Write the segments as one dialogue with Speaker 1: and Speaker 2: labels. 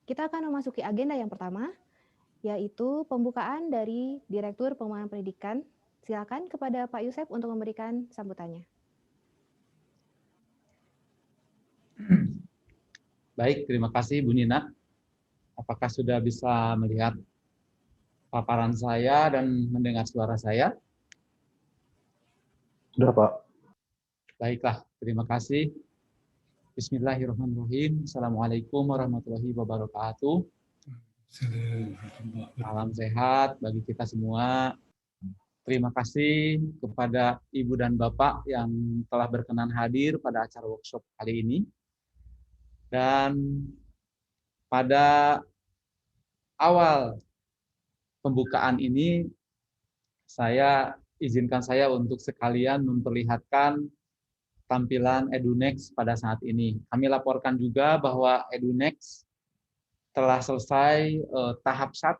Speaker 1: Kita akan memasuki agenda yang pertama, yaitu pembukaan dari Direktur Pengembangan Pendidikan. Silakan kepada Pak Yusef untuk memberikan sambutannya.
Speaker 2: Baik, terima kasih Bu Nina. Apakah sudah bisa melihat paparan saya dan mendengar suara saya?
Speaker 3: Sudah, Pak.
Speaker 2: Baiklah, terima kasih. Bismillahirrahmanirrahim. Assalamualaikum warahmatullahi wabarakatuh. Salam sehat bagi kita semua. Terima kasih kepada Ibu dan Bapak yang telah berkenan hadir pada acara workshop kali ini. Dan pada awal pembukaan ini, izinkan saya untuk sekalian memperlihatkan tampilan EduNext pada saat ini. Kami laporkan juga bahwa EduNext telah selesai tahap 1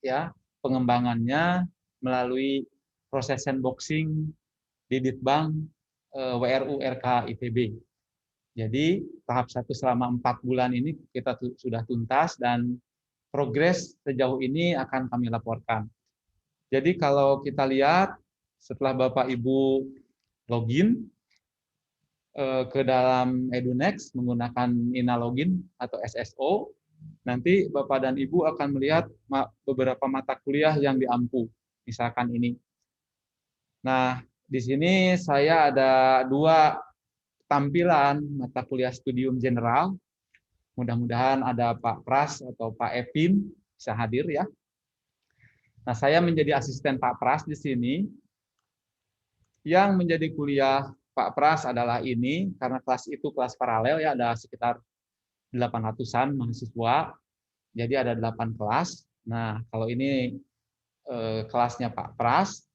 Speaker 2: ya, pengembangannya melalui proses sandboxing di Ditbang WRU RK ITB. Jadi tahap 1 selama 4 bulan ini kita sudah tuntas dan progres sejauh ini akan kami laporkan. Jadi kalau kita lihat setelah Bapak Ibu login ke dalam EduNext menggunakan Ina Login atau SSO, nanti Bapak dan Ibu akan melihat beberapa mata kuliah yang diampu, misalkan ini. Nah, di sini saya ada 2 tampilan mata kuliah studium general. Mudah-mudahan ada Pak Pras atau Pak Epin bisa hadir ya. Nah, saya menjadi asisten Pak Pras di sini. Yang menjadi kuliah Pak Pras adalah ini, karena kelas itu kelas paralel ya, ada sekitar 800-an mahasiswa. Jadi ada 8 kelas. Nah, kalau ini kelasnya Pak Pras.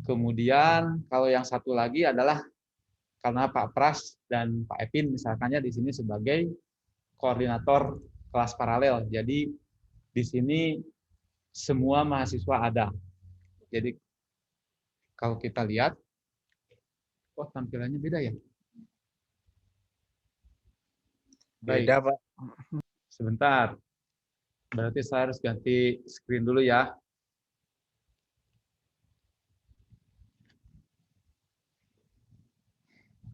Speaker 2: Kemudian kalau yang satu lagi adalah karena Pak Pras dan Pak Epin misalkannya di sini sebagai koordinator kelas paralel. Jadi di sini semua mahasiswa ada. Jadi kalau kita lihat, oh tampilannya beda ya?
Speaker 3: Beda,
Speaker 2: Baik.
Speaker 3: Pak.
Speaker 2: Sebentar. Berarti saya harus ganti screen dulu ya.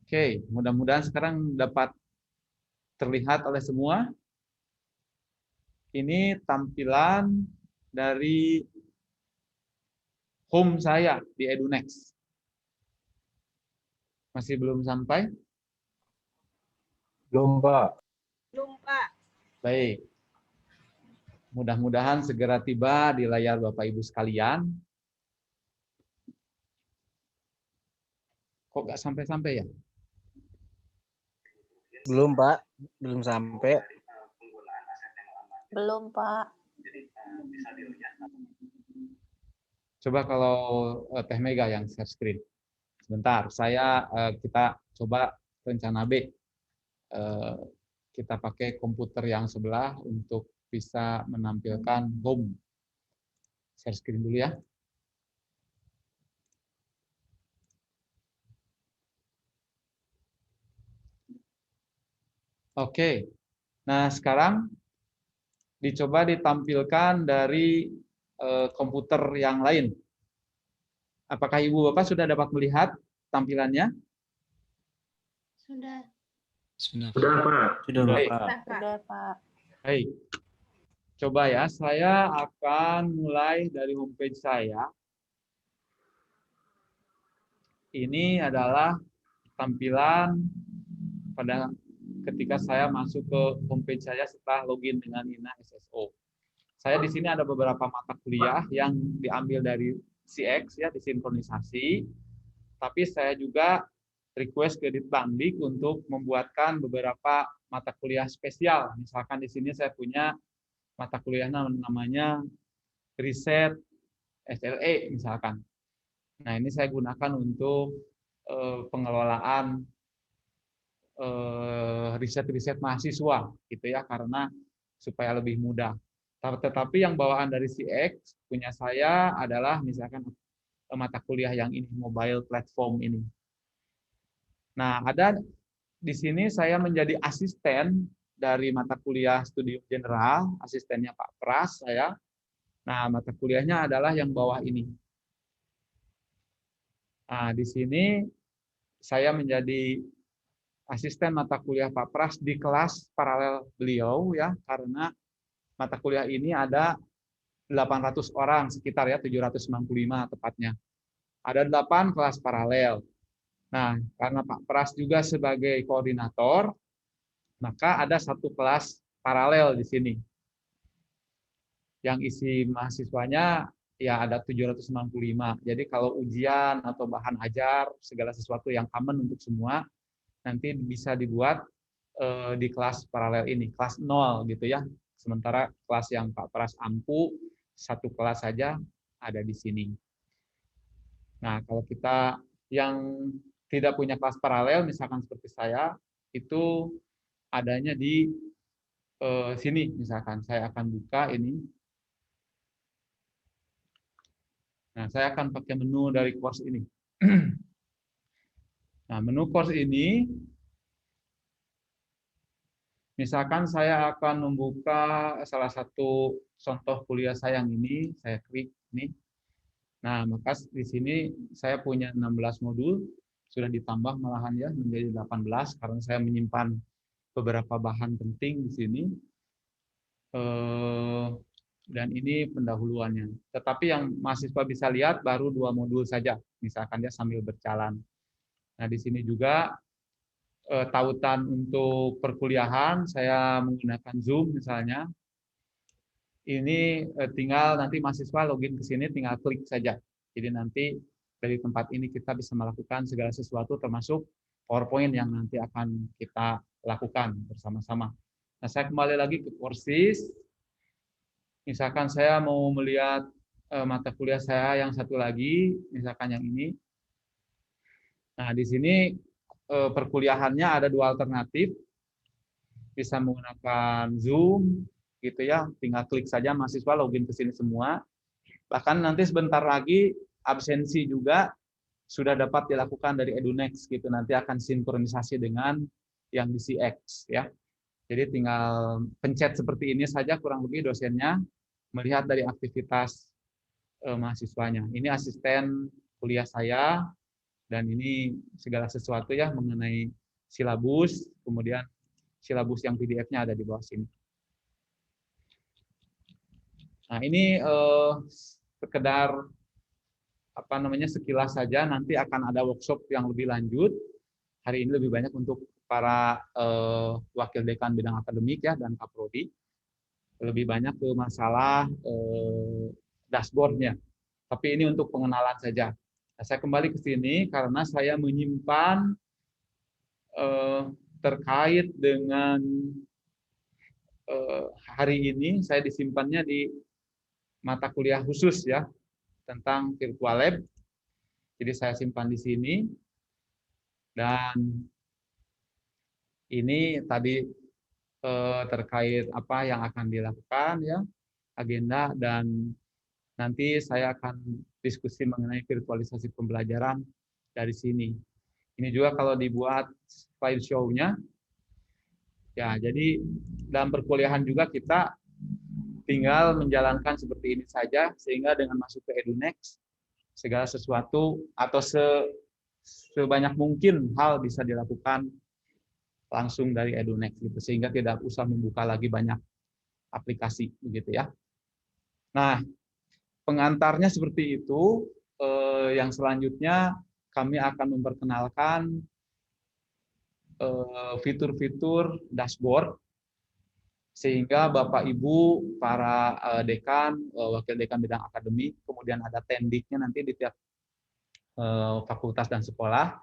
Speaker 2: Oke, mudah-mudahan sekarang dapat terlihat oleh semua. Ini tampilan dari home saya di EduNext. Masih belum sampai?
Speaker 3: Belum, Pak.
Speaker 4: Belum, Pak.
Speaker 2: Baik. Mudah-mudahan segera tiba di layar Bapak Ibu sekalian. Kok nggak sampai-sampai ya?
Speaker 3: Belum, Pak. Belum sampai.
Speaker 4: Belum, Pak.
Speaker 2: Coba kalau Teh Mega yang share screen. Sebentar, kita coba rencana B. Kita pakai komputer yang sebelah untuk bisa menampilkan home. Share screen dulu ya. Oke. Nah, sekarang dicoba ditampilkan dari komputer yang lain. Apakah Ibu Bapak sudah dapat melihat tampilannya?
Speaker 4: Sudah.
Speaker 3: Sudah, Pak. Sudah,
Speaker 2: Baik.
Speaker 3: Pak.
Speaker 4: Sudah, Pak.
Speaker 2: Baik. Coba ya, saya akan mulai dari homepage saya. Ini adalah tampilan pada ketika saya masuk ke homepage saya setelah login dengan Ina SSO. Saya di sini ada beberapa mata kuliah yang diambil dari CX ya, disinkronisasi. Tapi saya juga request ke Ditbangdik untuk membuatkan beberapa mata kuliah spesial. Misalkan di sini saya punya mata kuliah namanya riset SLE misalkan. Nah, ini saya gunakan untuk pengelolaan riset-riset mahasiswa gitu ya, karena supaya lebih mudah. Tetapi yang bawaan dari CX punya saya adalah misalkan mata kuliah yang ini, mobile platform ini. Nah, ada di sini saya menjadi asisten dari mata kuliah Studium General, asistennya Pak Pras saya. Nah, mata kuliahnya adalah yang bawah ini. Nah, di sini saya menjadi asisten mata kuliah Pak Pras di kelas paralel beliau ya, karena mata kuliah ini ada 800 orang sekitar ya, 795 tepatnya. Ada 8 kelas paralel. Nah, karena Pak Pras juga sebagai koordinator, maka ada satu kelas paralel di sini. Yang isi mahasiswanya ya ada 765. Jadi kalau ujian atau bahan ajar, segala sesuatu yang aman untuk semua, nanti bisa dibuat di kelas paralel ini, kelas 0 gitu ya. Sementara kelas yang Pak Pras ampu, satu kelas saja ada di sini. Nah, kalau kita yang tidak punya kelas paralel, misalkan seperti saya, itu adanya di sini. Misalkan saya akan buka ini. Nah, saya akan pakai menu dari course ini. Nah, menu course ini, misalkan saya akan membuka salah satu contoh kuliah saya yang ini, saya klik ini. Nah, maka di sini saya punya 16 modul, sudah ditambah malahan ya menjadi 18 karena saya menyimpan beberapa bahan penting di sini. Dan ini pendahuluannya. Tetapi yang mahasiswa bisa lihat baru 2 modul saja, misalkan dia sambil berjalan. Nah, di sini juga tautan untuk perkuliahan, saya menggunakan Zoom misalnya. Ini tinggal nanti mahasiswa login ke sini, tinggal klik saja. Jadi nanti dari tempat ini kita bisa melakukan segala sesuatu termasuk PowerPoint yang nanti akan kita lakukan bersama-sama. Nah, saya kembali lagi ke courses. Misalkan saya mau melihat mata kuliah saya yang satu lagi, misalkan yang ini. Nah, di sini perkuliahannya ada 2 alternatif. Bisa menggunakan Zoom, gitu ya. Tinggal klik saja mahasiswa login ke sini semua. Bahkan nanti sebentar lagi absensi juga sudah dapat dilakukan dari EduNext gitu. Nanti akan sinkronisasi dengan yang di CX ya. Jadi tinggal pencet seperti ini saja kurang lebih dosennya melihat dari aktivitas mahasiswanya. Ini asisten kuliah saya dan ini segala sesuatu ya mengenai silabus, kemudian silabus yang PDF-nya ada di bawah sini. Nah, ini sekedar apa namanya sekilas saja, nanti akan ada workshop yang lebih lanjut. Hari ini lebih banyak untuk para wakil dekan bidang akademik ya dan kaprodi. Lebih banyak ke masalah dashboard-nya. Tapi ini untuk pengenalan saja. Nah, saya kembali ke sini karena saya menyimpan terkait dengan hari ini, saya disimpannya di mata kuliah khusus ya tentang virtual lab. Jadi saya simpan di sini. Dan ini tadi terkait apa yang akan dilakukan ya, agenda, dan nanti saya akan diskusi mengenai virtualisasi pembelajaran dari sini. Ini juga kalau dibuat slideshow-nya, ya jadi dalam perkuliahan juga kita tinggal menjalankan seperti ini saja, sehingga dengan masuk ke EduNext, segala sesuatu atau sebanyak mungkin hal bisa dilakukan langsung dari EduNext gitu, sehingga tidak usah membuka lagi banyak aplikasi begitu ya. Nah, pengantarnya seperti itu. Yang selanjutnya kami akan memperkenalkan fitur-fitur dashboard sehingga Bapak Ibu para dekan, wakil dekan bidang akademik, kemudian ada tendiknya nanti di tiap fakultas dan sekolah,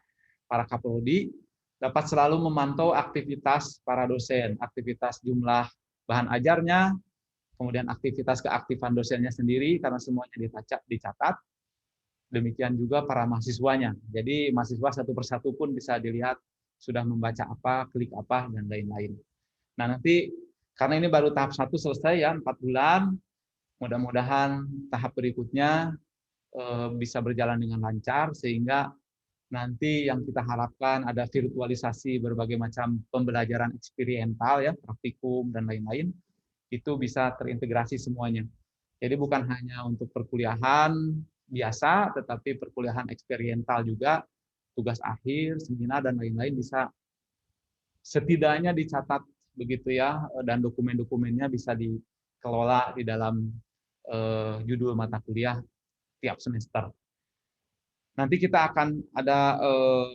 Speaker 2: para kaprodi dapat selalu memantau aktivitas para dosen, aktivitas jumlah bahan ajarnya, kemudian aktivitas keaktifan dosennya sendiri karena semuanya dicatat. Demikian juga para mahasiswanya. Jadi mahasiswa satu persatu pun bisa dilihat sudah membaca apa, klik apa, dan lain-lain. Nah, nanti karena ini baru tahap 1 selesai ya, 4 bulan, mudah-mudahan tahap berikutnya bisa berjalan dengan lancar sehingga nanti yang kita harapkan ada virtualisasi berbagai macam pembelajaran eksperiental ya, praktikum dan lain-lain, itu bisa terintegrasi semuanya. Jadi bukan hanya untuk perkuliahan biasa, tetapi perkuliahan eksperiental juga, tugas akhir, seminar dan lain-lain bisa setidaknya dicatat begitu ya, dan dokumen-dokumennya bisa dikelola di dalam judul mata kuliah tiap semester. Nanti kita akan ada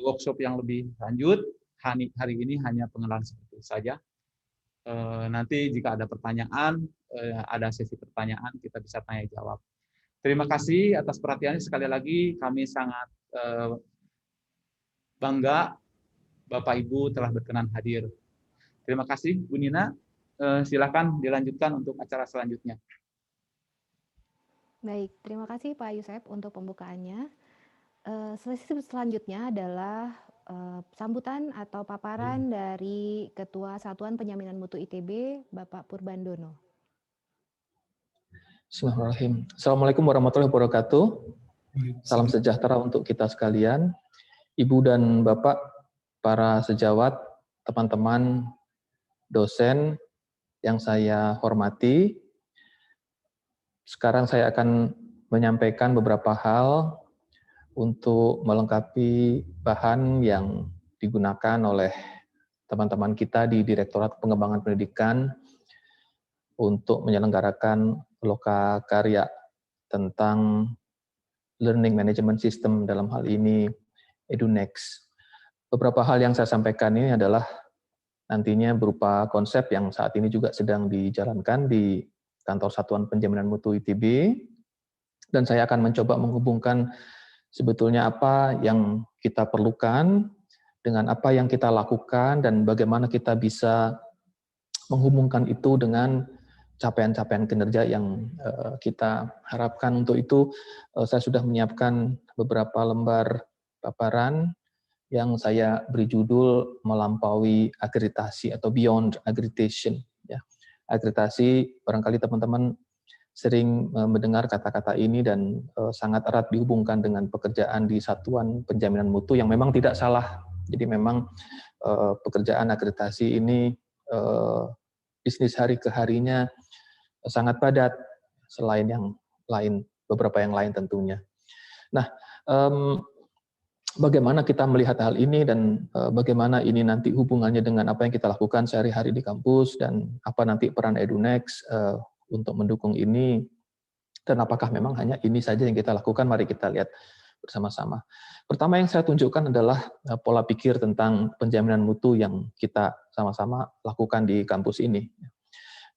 Speaker 2: workshop yang lebih lanjut. Hari ini hanya pengenalan seperti itu saja. Nanti jika ada pertanyaan, ada sesi pertanyaan, kita bisa tanya jawab. Terima kasih atas perhatiannya. Sekali lagi kami sangat bangga Bapak Ibu telah berkenan hadir. Terima kasih Bu Nina. Silakan dilanjutkan untuk acara selanjutnya.
Speaker 1: Baik, terima kasih Pak Yusef untuk pembukaannya. Sesi selanjutnya adalah sambutan atau paparan dari Ketua Satuan Penjaminan Mutu ITB, Bapak Purbandono.
Speaker 4: Bismillahirrahmanirrahim. Assalamualaikum warahmatullahi wabarakatuh. Salam sejahtera untuk kita sekalian. Ibu dan Bapak, para sejawat, teman-teman, dosen yang saya hormati. Sekarang saya akan menyampaikan beberapa hal untuk melengkapi bahan yang digunakan oleh teman-teman kita di Direktorat Pengembangan Pendidikan untuk menyelenggarakan lokakarya tentang Learning Management System, dalam hal ini EduNext. Beberapa hal yang saya sampaikan ini adalah nantinya berupa konsep yang saat ini juga sedang dijalankan di Kantor Satuan Penjaminan Mutu ITB, dan saya akan mencoba menghubungkan sebetulnya apa yang kita perlukan dengan apa yang kita lakukan dan bagaimana kita bisa menghubungkan itu dengan capaian-capaian kinerja yang kita harapkan. Untuk itu saya sudah menyiapkan beberapa lembar paparan yang saya beri judul melampaui akreditasi atau beyond accreditation. Ya. Akreditasi, barangkali teman-teman sering mendengar kata-kata ini dan sangat erat dihubungkan dengan pekerjaan di Satuan Penjaminan Mutu yang memang tidak salah. Jadi memang pekerjaan akreditasi ini bisnis hari ke harinya sangat padat, selain yang lain, beberapa yang lain tentunya. Nah, bagaimana kita melihat hal ini dan bagaimana ini nanti hubungannya dengan apa yang kita lakukan sehari-hari di kampus dan apa nanti peran EduNext untuk mendukung ini, dan apakah memang hanya ini saja yang kita lakukan, mari kita lihat bersama-sama. Pertama yang saya tunjukkan adalah pola pikir tentang penjaminan mutu yang kita sama-sama lakukan di kampus ini.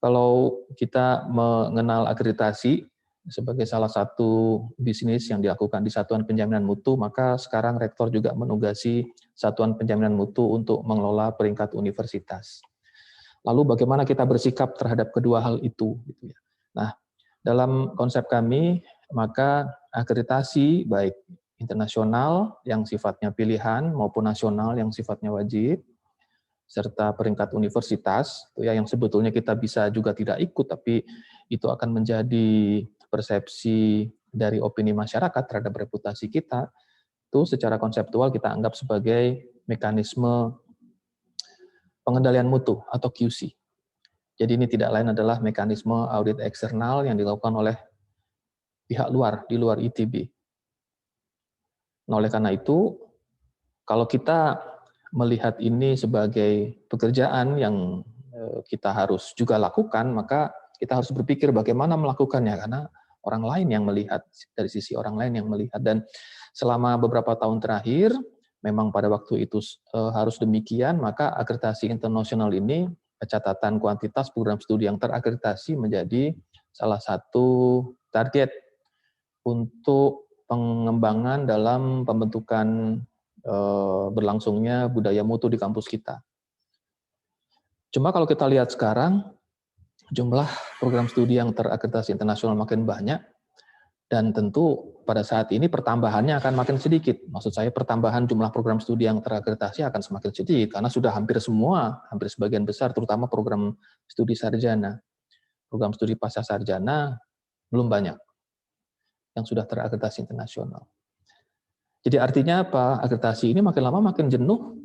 Speaker 4: Kalau kita mengenal akreditasi sebagai salah satu bisnis yang dilakukan di Satuan Penjaminan Mutu, maka sekarang Rektor juga menugasi Satuan Penjaminan Mutu untuk mengelola peringkat universitas. Lalu bagaimana kita bersikap terhadap kedua hal itu? Nah, dalam konsep kami, maka akreditasi baik internasional yang sifatnya pilihan maupun nasional yang sifatnya wajib, serta peringkat universitas, yang sebetulnya kita bisa juga tidak ikut, tapi itu akan menjadi persepsi dari opini masyarakat terhadap reputasi kita, itu secara konseptual kita anggap sebagai mekanisme pengendalian mutu atau QC. Jadi ini tidak lain adalah mekanisme audit eksternal yang dilakukan oleh pihak luar, di luar ITB. Nah, oleh karena itu, kalau kita melihat ini sebagai pekerjaan yang kita harus juga lakukan, maka kita harus berpikir bagaimana melakukannya, karena orang lain yang melihat, dari sisi orang lain yang melihat. Dan selama beberapa tahun terakhir, memang pada waktu itu harus demikian, maka akreditasi internasional ini, catatan kuantitas program studi yang terakreditasi menjadi salah satu target untuk pengembangan dalam pembentukan berlangsungnya budaya mutu di kampus kita. Cuma kalau kita lihat sekarang, jumlah program studi yang terakreditasi internasional makin banyak, dan tentu pada saat ini pertambahannya akan makin sedikit. Maksud saya pertambahan jumlah program studi yang terakreditasi akan semakin sedikit, karena sudah hampir semua, hampir sebagian besar, terutama program studi sarjana. Program studi pasca sarjana belum banyak yang sudah terakreditasi internasional. Jadi artinya apa? Akreditasi ini makin lama makin jenuh,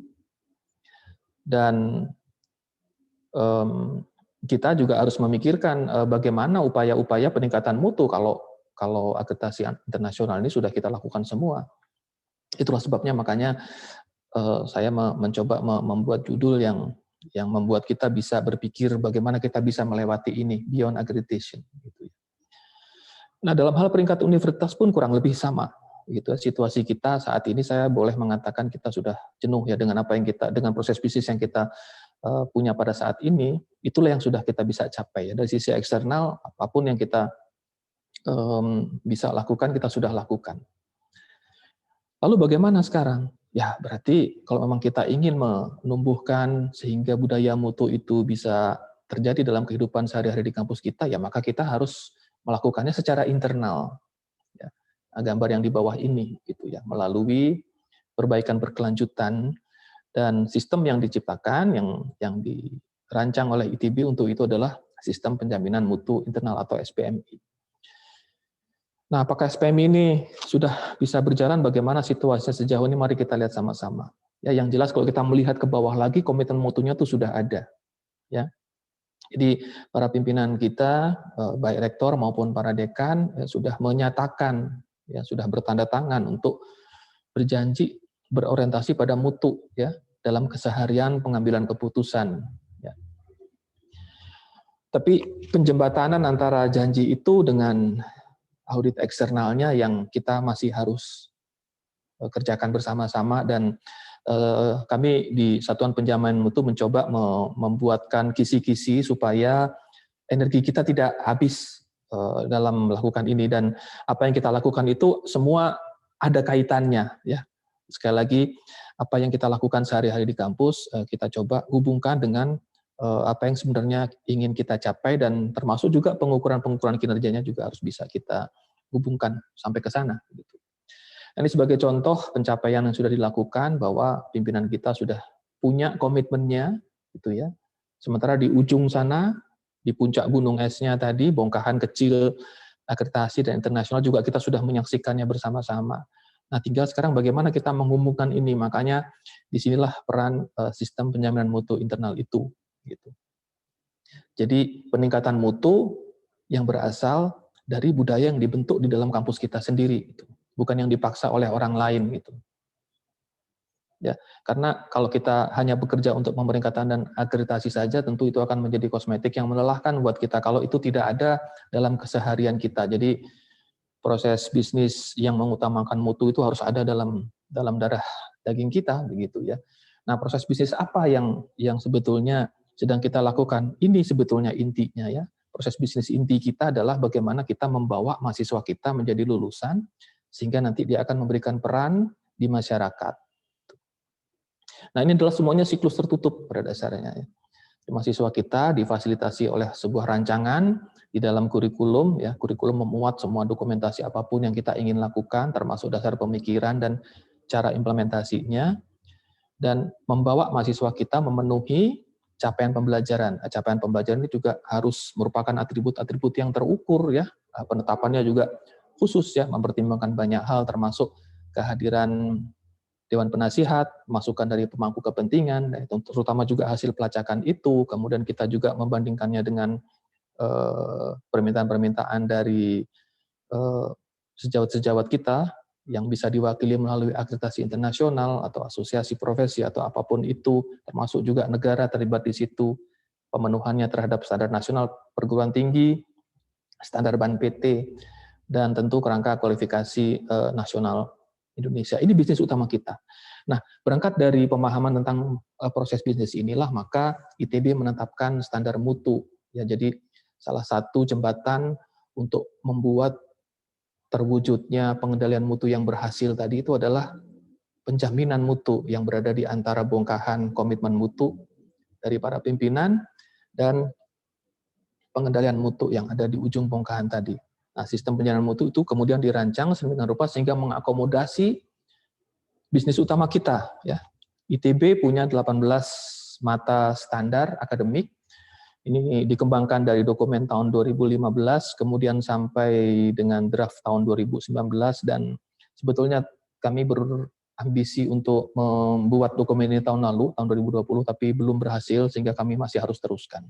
Speaker 4: dan kita juga harus memikirkan bagaimana upaya-upaya peningkatan mutu kalau akreditasi internasional ini sudah kita lakukan semua. Itulah sebabnya makanya saya mencoba membuat judul yang membuat kita bisa berpikir bagaimana kita bisa melewati ini, beyond accreditation. Gitu. Nah, dalam hal peringkat universitas pun kurang lebih sama. Gitu. Situasi kita saat ini saya boleh mengatakan kita sudah jenuh ya dengan apa yang dengan proses bisnis yang kita punya pada saat ini. Itulah yang sudah kita bisa capai ya. Dari sisi eksternal, apapun yang kita bisa lakukan, kita sudah lakukan. Lalu bagaimana sekarang? Ya, berarti kalau memang kita ingin menumbuhkan sehingga budaya mutu itu bisa terjadi dalam kehidupan sehari-hari di kampus kita, ya maka kita harus melakukannya secara internal. Ya, gambar yang di bawah ini, gitu ya, melalui perbaikan berkelanjutan dan sistem yang diciptakan, yang dirancang oleh ITB untuk itu adalah sistem penjaminan mutu internal atau SPMI. Nah, apakah SPMI ini sudah bisa berjalan? Bagaimana situasinya sejauh ini? Mari kita lihat sama-sama. Ya, yang jelas kalau kita melihat ke bawah lagi, komitmen mutunya itu sudah ada. Ya, jadi para pimpinan kita, baik rektor maupun para dekan, ya, sudah menyatakan, ya, sudah bertanda tangan untuk berjanji berorientasi pada mutu, ya, dalam keseharian pengambilan keputusan. Ya. Tapi penjembatanan antara janji itu dengan audit eksternalnya yang kita masih harus kerjakan bersama-sama, dan kami di Satuan Penjaminan Mutu mencoba membuatkan kisi-kisi supaya energi kita tidak habis dalam melakukan ini, dan apa yang kita lakukan itu semua ada kaitannya ya. Sekali lagi, apa yang kita lakukan sehari-hari di kampus kita coba hubungkan dengan apa yang sebenarnya ingin kita capai, dan termasuk juga pengukuran-pengukuran kinerjanya juga harus bisa kita hubungkan sampai ke sana. Gitu. Ini sebagai contoh pencapaian yang sudah dilakukan, bahwa pimpinan kita sudah punya komitmennya, gitu ya. Sementara di ujung sana, di puncak gunung esnya tadi, bongkahan kecil akreditasi dan internasional juga kita sudah menyaksikannya bersama-sama. Nah, tinggal sekarang bagaimana kita menghubungkan ini. Makanya disinilah peran sistem penjaminan mutu internal itu. Gitu. Jadi peningkatan mutu yang berasal dari budaya yang dibentuk di dalam kampus kita sendiri, gitu. Bukan yang dipaksa oleh orang lain, gitu. Ya, karena kalau kita hanya bekerja untuk pemeringkatan dan akreditasi saja, tentu itu akan menjadi kosmetik yang melelahkan buat kita kalau itu tidak ada dalam keseharian kita. Jadi proses bisnis yang mengutamakan mutu itu harus ada dalam darah daging kita, begitu ya. Nah, proses bisnis apa yang sebetulnya sedang kita lakukan? Ini sebetulnya intinya ya. Proses bisnis inti kita adalah bagaimana kita membawa mahasiswa kita menjadi lulusan, sehingga nanti dia akan memberikan peran di masyarakat. Nah, ini adalah semuanya siklus tertutup pada dasarnya. Ya. Mahasiswa kita difasilitasi oleh sebuah rancangan di dalam kurikulum. Ya, kurikulum memuat semua dokumentasi apapun yang kita ingin lakukan, termasuk dasar pemikiran dan cara implementasinya, dan membawa mahasiswa kita memenuhi capaian pembelajaran. Capaian pembelajaran ini juga harus merupakan atribut-atribut yang terukur ya. Penetapannya juga khusus ya, mempertimbangkan banyak hal termasuk kehadiran Dewan Penasihat, masukan dari pemangku kepentingan, terutama juga hasil pelacakan itu. Kemudian kita juga membandingkannya dengan permintaan-permintaan dari sejawat-sejawat kita yang bisa diwakili melalui akreditasi internasional atau asosiasi profesi atau apapun itu, termasuk juga negara terlibat di situ, pemenuhannya terhadap standar nasional perguruan tinggi, standar BAN PT, dan tentu kerangka kualifikasi nasional Indonesia. Ini bisnis utama kita. Nah, berangkat dari pemahaman tentang proses bisnis inilah, maka ITB menetapkan standar mutu. Ya, jadi salah satu jembatan untuk membuat terwujudnya pengendalian mutu yang berhasil tadi itu adalah penjaminan mutu yang berada di antara bongkahan komitmen mutu dari para pimpinan dan pengendalian mutu yang ada di ujung bongkahan tadi. Nah, sistem penjaminan mutu itu kemudian dirancang sedemikian rupa sehingga mengakomodasi bisnis utama kita. Ya. ITB punya 18 mata standar akademik. Ini dikembangkan dari dokumen tahun 2015, kemudian sampai dengan draft tahun 2019, dan sebetulnya kami berambisi untuk membuat dokumen ini tahun lalu, tahun 2020, tapi belum berhasil sehingga kami masih harus teruskan.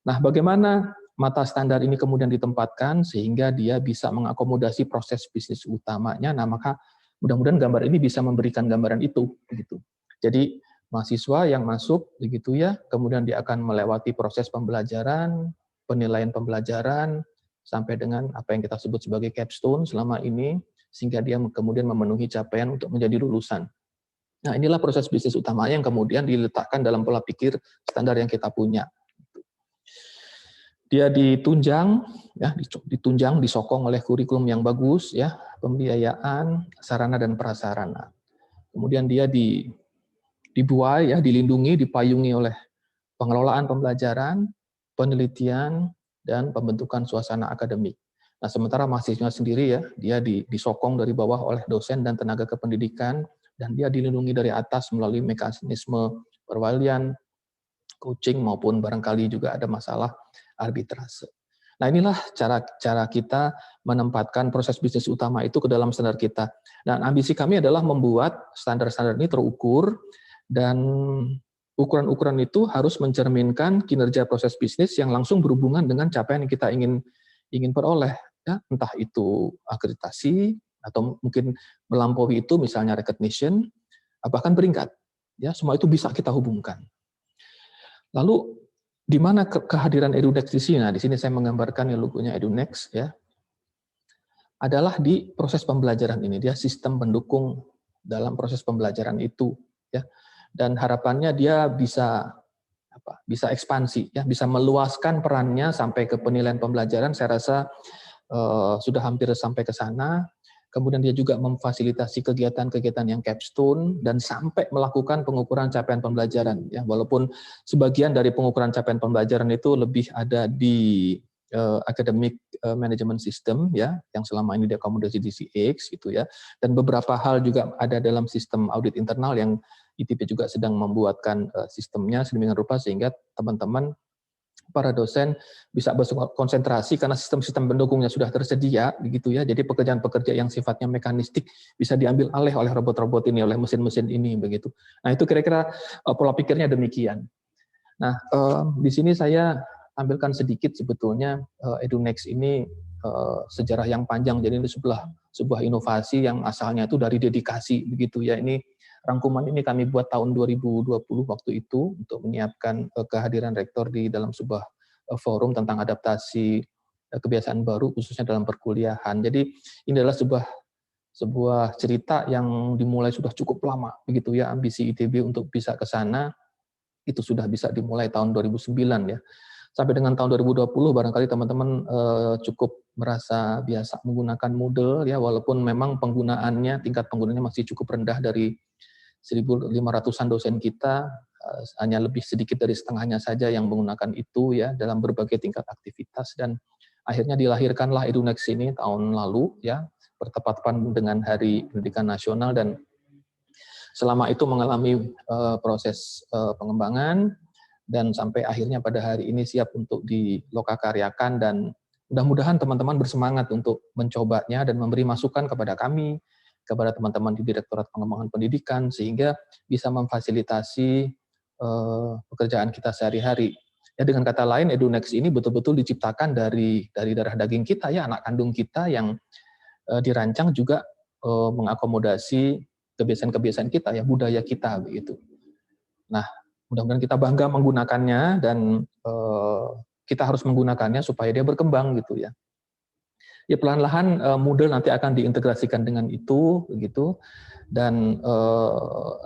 Speaker 4: Nah, bagaimana mata standar ini kemudian ditempatkan sehingga dia bisa mengakomodasi proses bisnis utamanya? Nah, maka mudah-mudahan gambar ini bisa memberikan gambaran itu, begitu. Jadi mahasiswa yang masuk, begitu ya, kemudian dia akan melewati proses pembelajaran, penilaian pembelajaran, sampai dengan apa yang kita sebut sebagai capstone selama ini, sehingga dia kemudian memenuhi capaian untuk menjadi lulusan. Nah, inilah proses bisnis utamanya yang kemudian diletakkan dalam pola pikir standar yang kita punya. Dia ditunjang, ya, disokong oleh kurikulum yang bagus, ya, pembiayaan, sarana dan prasarana. Kemudian dia dibuai, ya, dilindungi, dipayungi oleh pengelolaan pembelajaran, penelitian, dan pembentukan suasana akademik. Nah, sementara mahasiswa sendiri, ya, dia disokong dari bawah oleh dosen dan tenaga kependidikan, dan dia dilindungi dari atas melalui mekanisme perwalian, coaching, maupun barangkali juga ada masalah arbitrase. Nah, inilah cara kita menempatkan proses bisnis utama itu ke dalam standar kita. Dan ambisi kami adalah membuat standar-standar ini terukur, dan ukuran-ukuran itu harus mencerminkan kinerja proses bisnis yang langsung berhubungan dengan capaian yang kita ingin peroleh. Ya, entah itu akreditasi, atau mungkin melampaui itu misalnya recognition, bahkan peringkat. Ya, semua itu bisa kita hubungkan. Lalu di mana kehadiran EduNext di sini? Nah, di sini saya menggambarkan ya logonya EduNext, ya. Adalah di proses pembelajaran ini, dia sistem pendukung dalam proses pembelajaran itu, ya. Dan harapannya dia bisa ekspansi, ya, bisa meluaskan perannya sampai ke penilaian pembelajaran. Saya rasa sudah hampir sampai ke sana. Kemudian dia juga memfasilitasi kegiatan-kegiatan yang capstone dan sampai melakukan pengukuran capaian pembelajaran. Ya, walaupun sebagian dari pengukuran capaian pembelajaran itu lebih ada di academic management system, ya, yang selama ini diakomodasi di CX, gitu ya. Dan beberapa hal juga ada dalam sistem audit internal yang ITB juga sedang membuatkan sistemnya sedemikian rupa sehingga teman-teman para dosen bisa berkonsentrasi karena sistem-sistem pendukungnya sudah tersedia, begitu ya. Jadi pekerjaan-pekerjaan yang sifatnya mekanistik bisa diambil alih oleh robot-robot ini, oleh mesin-mesin ini, begitu. Nah, itu kira-kira pola pikirnya demikian. Nah, di sini saya tampilkan sedikit sebetulnya EduNext ini sejarah yang panjang. Jadi ini sebuah inovasi yang asalnya itu dari dedikasi, begitu ya. Ini rangkuman ini kami buat tahun 2020 waktu itu untuk menyiapkan kehadiran rektor di dalam sebuah forum tentang adaptasi kebiasaan baru khususnya dalam perkuliahan. Jadi ini adalah sebuah cerita yang dimulai sudah cukup lama, begitu ya. Ambisi ITB untuk bisa ke sana itu sudah bisa dimulai tahun 2009, ya. Sampai dengan tahun 2020 barangkali teman-teman cukup merasa biasa menggunakan Moodle, ya, walaupun memang penggunaannya, tingkat penggunaannya masih cukup rendah. Dari 1.500-an dosen kita, hanya lebih sedikit dari setengahnya saja yang menggunakan itu, ya, dalam berbagai tingkat aktivitas. Dan akhirnya dilahirkanlah EduNext ini tahun lalu, ya, bertepatan dengan Hari Pendidikan Nasional, dan selama itu mengalami proses pengembangan, dan sampai akhirnya pada hari ini siap untuk dilokakaryakan, dan mudah-mudahan teman-teman bersemangat untuk mencobanya dan memberi masukan kepada kami, kepada teman-teman di Direktorat Pengembangan Pendidikan, sehingga bisa memfasilitasi pekerjaan kita sehari-hari. Ya, dengan kata lain, EduNext ini betul-betul diciptakan dari darah daging kita, ya, anak kandung kita yang dirancang juga mengakomodasi kebiasaan-kebiasaan kita, ya, budaya kita, begitu. Nah, mudah-mudahan kita bangga menggunakannya, dan kita harus menggunakannya supaya dia berkembang, gitu ya. Ya, pelan-pelan Moodle nanti akan diintegrasikan dengan itu, begitu. Dan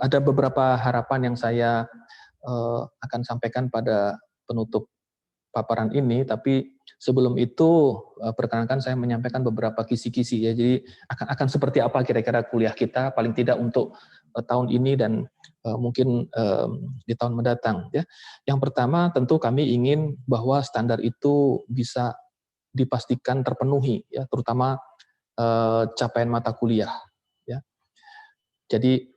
Speaker 4: ada beberapa harapan yang saya akan sampaikan pada penutup paparan ini, tapi sebelum itu perkenankan saya menyampaikan beberapa kisi-kisi, ya. Jadi akan seperti apa kira-kira kuliah kita, paling tidak untuk tahun ini dan mungkin di tahun mendatang, ya. Yang pertama tentu kami ingin bahwa standar itu bisa dipastikan terpenuhi, ya, terutama capaian mata kuliah, ya. Jadi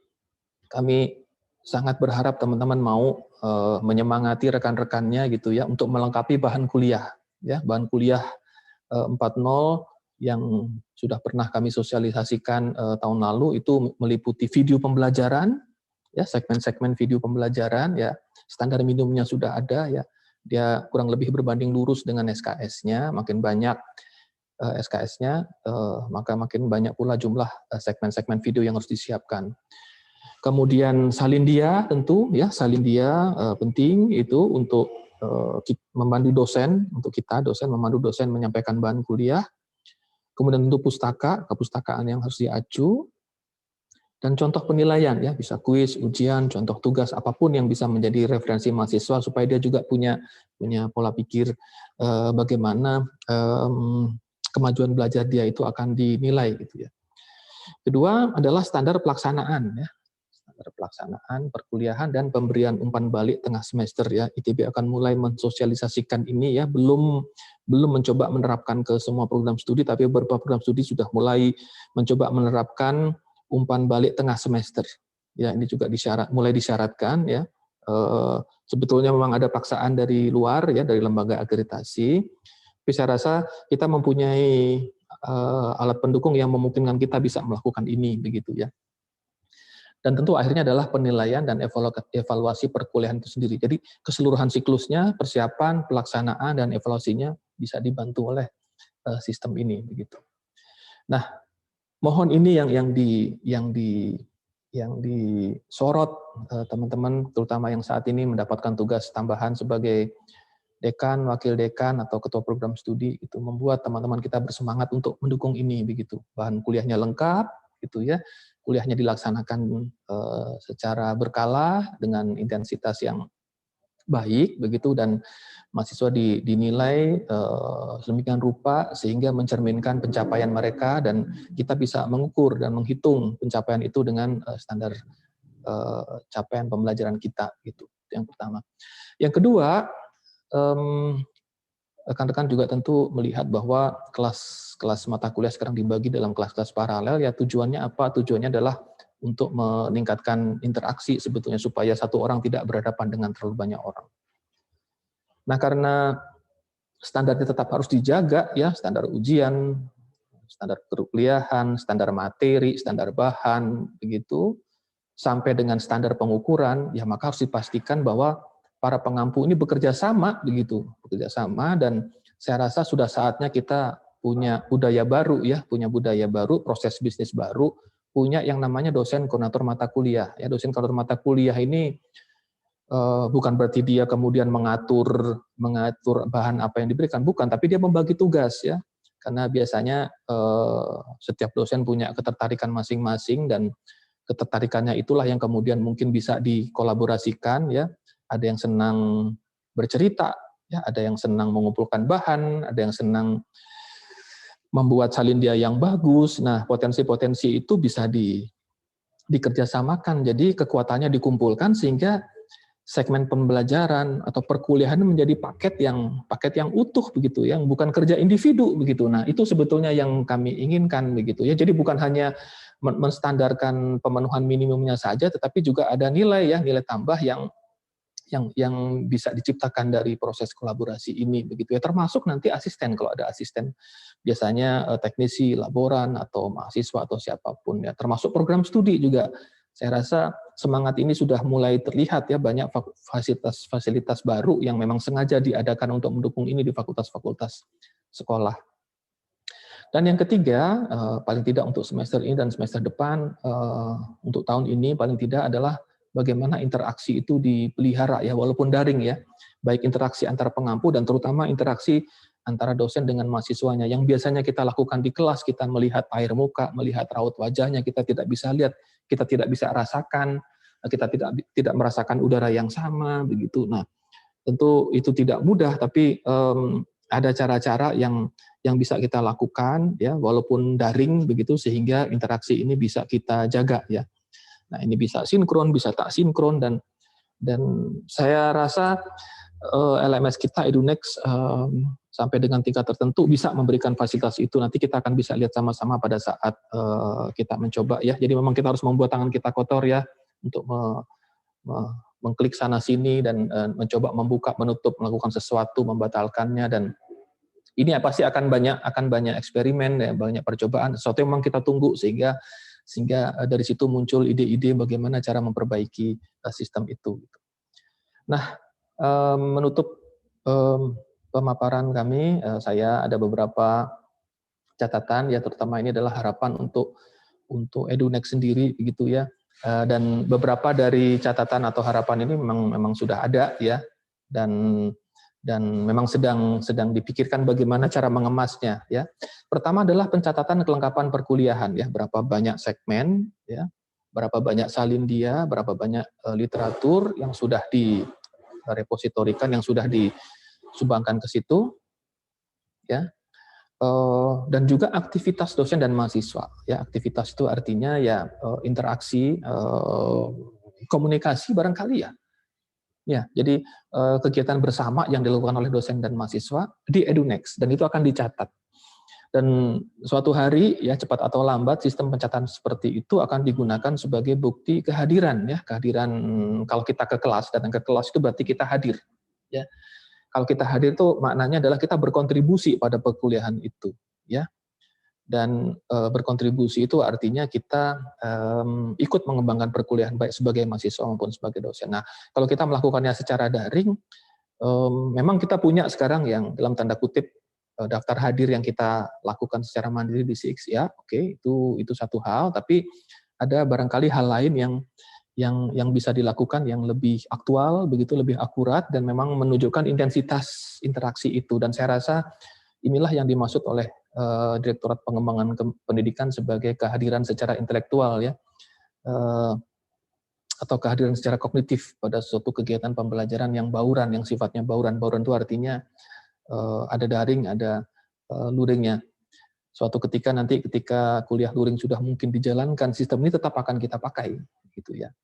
Speaker 4: kami sangat berharap teman-teman mau menyemangati rekan-rekannya, gitu ya, untuk melengkapi bahan kuliah, ya, bahan kuliah 4.0 yang sudah pernah kami sosialisasikan tahun lalu itu meliputi video pembelajaran, ya segmen-segmen video pembelajaran, ya standar minimumnya sudah ada, ya dia kurang lebih berbanding lurus dengan SKS-nya, makin banyak SKS-nya, maka makin banyak pula jumlah segmen-segmen video yang harus disiapkan. Kemudian salindia tentu, ya salindia penting itu untuk memandu dosen, untuk kita dosen memandu dosen menyampaikan bahan kuliah. Kemudian tentu pustaka, kepustakaan yang harus diacu, dan contoh penilaian, ya bisa kuis, ujian, contoh tugas, apapun yang bisa menjadi referensi mahasiswa supaya dia juga punya pola pikir bagaimana kemajuan belajar dia itu akan dinilai gitu ya. Kedua adalah standar pelaksanaan, ya. Standar pelaksanaan perkuliahan dan pemberian umpan balik tengah semester, ya. ITB akan mulai mensosialisasikan ini, ya, belum mencoba menerapkan ke semua program studi, tapi beberapa program studi sudah mulai mencoba menerapkan umpan balik tengah semester. Ya, ini juga mulai disyaratkan, ya. Sebetulnya memang ada paksaan dari luar, ya, dari lembaga akreditasi. Tapi saya rasa kita mempunyai alat pendukung yang memungkinkan kita bisa melakukan ini, begitu ya. Dan tentu akhirnya adalah penilaian dan evaluasi perkuliahan itu sendiri. Jadi keseluruhan siklusnya, persiapan, pelaksanaan, dan evaluasinya bisa dibantu oleh sistem ini, begitu. Nah, mohon ini yang disorot teman-teman, terutama yang saat ini mendapatkan tugas tambahan sebagai dekan, wakil dekan, atau ketua program studi, itu membuat teman-teman kita bersemangat untuk mendukung ini, begitu. Bahan kuliahnya lengkap, gitu ya. Kuliahnya dilaksanakan secara berkala dengan intensitas yang baik, begitu, dan mahasiswa dinilai sedemikian rupa sehingga mencerminkan pencapaian mereka, dan kita bisa mengukur dan menghitung pencapaian itu dengan standar capaian pembelajaran kita, gitu. Yang pertama. Yang kedua, rekan-rekan juga tentu melihat bahwa kelas mata kuliah sekarang dibagi dalam kelas-kelas paralel, ya tujuannya apa? Tujuannya adalah untuk meningkatkan interaksi sebetulnya supaya satu orang tidak berhadapan dengan terlalu banyak orang. Nah, karena standarnya tetap harus dijaga, ya, standar ujian, standar perkuliahan, standar materi, standar bahan, begitu, sampai dengan standar pengukuran, ya maka harus dipastikan bahwa para pengampu ini bekerja sama, begitu, bekerja sama, dan saya rasa sudah saatnya kita punya budaya baru, ya, punya budaya baru, proses bisnis baru, punya yang namanya dosen koordinator mata kuliah. Ya, dosen koordinator mata kuliah ini bukan berarti dia kemudian mengatur bahan apa yang diberikan, bukan, tapi dia membagi tugas, ya, karena biasanya setiap dosen punya ketertarikan masing-masing, dan ketertarikannya itulah yang kemudian mungkin bisa dikolaborasikan, ya. Ada yang senang bercerita, ya, ada yang senang mengumpulkan bahan, ada yang senang membuat salindia yang bagus. Nah, potensi-potensi itu bisa dikerjasamakan. Jadi kekuatannya dikumpulkan sehingga segmen pembelajaran atau perkuliahan menjadi paket yang utuh, begitu, yang bukan kerja individu, begitu. Nah, itu sebetulnya yang kami inginkan, begitu ya. Jadi bukan hanya menstandarkan pemenuhan minimumnya saja, tetapi juga ada nilai, ya, nilai tambah yang bisa diciptakan dari proses kolaborasi ini, begitu ya, termasuk nanti asisten, kalau ada asisten, biasanya teknisi, laboran, atau mahasiswa, atau siapapun, ya, termasuk program studi juga. Saya rasa semangat ini sudah mulai terlihat, ya, banyak fasilitas baru yang memang sengaja diadakan untuk mendukung ini di fakultas-fakultas sekolah. Dan yang ketiga, paling tidak untuk semester ini dan semester depan, untuk tahun ini paling tidak adalah bagaimana interaksi itu dipelihara, ya, walaupun daring, ya, baik interaksi antar pengampu dan terutama interaksi antara dosen dengan mahasiswanya, yang biasanya kita lakukan di kelas, kita melihat air muka, melihat raut wajahnya, kita tidak bisa lihat, kita tidak bisa rasakan, kita tidak merasakan udara yang sama, begitu. Nah, tentu itu tidak mudah, tapi ada cara-cara yang bisa kita lakukan, ya, walaupun daring, begitu, sehingga interaksi ini bisa kita jaga, ya. Nah, ini bisa sinkron, bisa tak sinkron, dan saya rasa LMS kita Edunex sampai dengan tingkat tertentu bisa memberikan fasilitas itu. Nanti kita akan bisa lihat sama-sama pada saat kita mencoba, ya. Jadi memang kita harus membuat tangan kita kotor, ya, untuk mengklik sana sini dan mencoba membuka, menutup, melakukan sesuatu, membatalkannya, dan ini pasti akan banyak eksperimen, ya, banyak percobaan, sesuatu yang memang kita tunggu sehingga dari situ muncul ide-ide bagaimana cara memperbaiki sistem itu. Nah, menutup pemaparan kami, saya ada beberapa catatan, ya terutama ini adalah harapan untuk EduNext sendiri, begitu ya. Dan beberapa dari catatan atau harapan ini memang sudah ada, ya, dan memang sedang dipikirkan bagaimana cara mengemasnya, ya. Pertama adalah pencatatan kelengkapan perkuliahan, ya, berapa banyak segmen, ya, berapa banyak salin dia, berapa banyak literatur yang sudah direpositorikan, yang sudah disumbangkan ke situ, ya. Dan juga aktivitas dosen dan mahasiswa, ya. Aktivitas itu artinya ya interaksi, komunikasi barangkali, ya. Ya, jadi kegiatan bersama yang dilakukan oleh dosen dan mahasiswa di EduNext, dan itu akan dicatat. Dan suatu hari, ya cepat atau lambat, sistem pencatatan seperti itu akan digunakan sebagai bukti kehadiran, ya, kehadiran. Kalau kita ke kelas, datang ke kelas itu berarti kita hadir, ya. Kalau kita hadir itu maknanya adalah kita berkontribusi pada perkuliahan itu, ya. Dan berkontribusi itu artinya kita ikut mengembangkan perkuliahan baik sebagai mahasiswa maupun sebagai dosen. Nah, kalau kita melakukannya secara daring, memang kita punya sekarang yang dalam tanda kutip daftar hadir yang kita lakukan secara mandiri di CX, ya, oke, itu satu hal. Tapi ada barangkali hal lain yang bisa dilakukan yang lebih aktual, begitu lebih akurat, dan memang menunjukkan intensitas interaksi itu. Dan saya rasa inilah yang dimaksud oleh Direktorat Pengembangan Pendidikan sebagai kehadiran secara intelektual, ya, atau kehadiran secara kognitif pada suatu kegiatan pembelajaran yang bauran, yang sifatnya bauran. Bauran itu artinya ada daring, ada luringnya. Suatu ketika nanti ketika kuliah luring sudah mungkin dijalankan, sistem ini tetap akan kita pakai, gitu ya.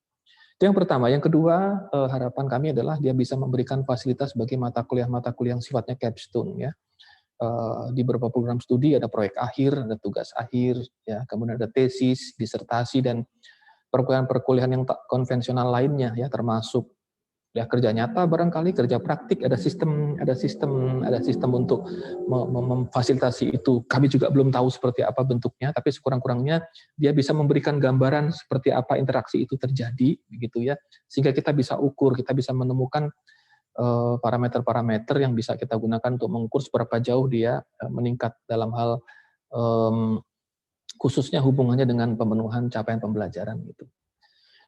Speaker 4: Itu yang pertama. Yang kedua, harapan kami adalah dia bisa memberikan fasilitas bagi mata kuliah yang sifatnya capstone, ya. Di beberapa program studi ada proyek akhir, ada tugas akhir, ya, kemudian ada tesis, disertasi, dan perkuliahan yang tak konvensional lainnya, ya, termasuk ya kerja nyata barangkali, kerja praktik, ada sistem untuk memfasilitasi itu. Kami juga belum tahu seperti apa bentuknya, tapi sekurang-kurangnya dia bisa memberikan gambaran seperti apa interaksi itu terjadi, begitu ya, sehingga kita bisa ukur, kita bisa menemukan parameter-parameter yang bisa kita gunakan untuk mengukur seberapa jauh dia meningkat dalam hal khususnya hubungannya dengan pemenuhan capaian pembelajaran gitu.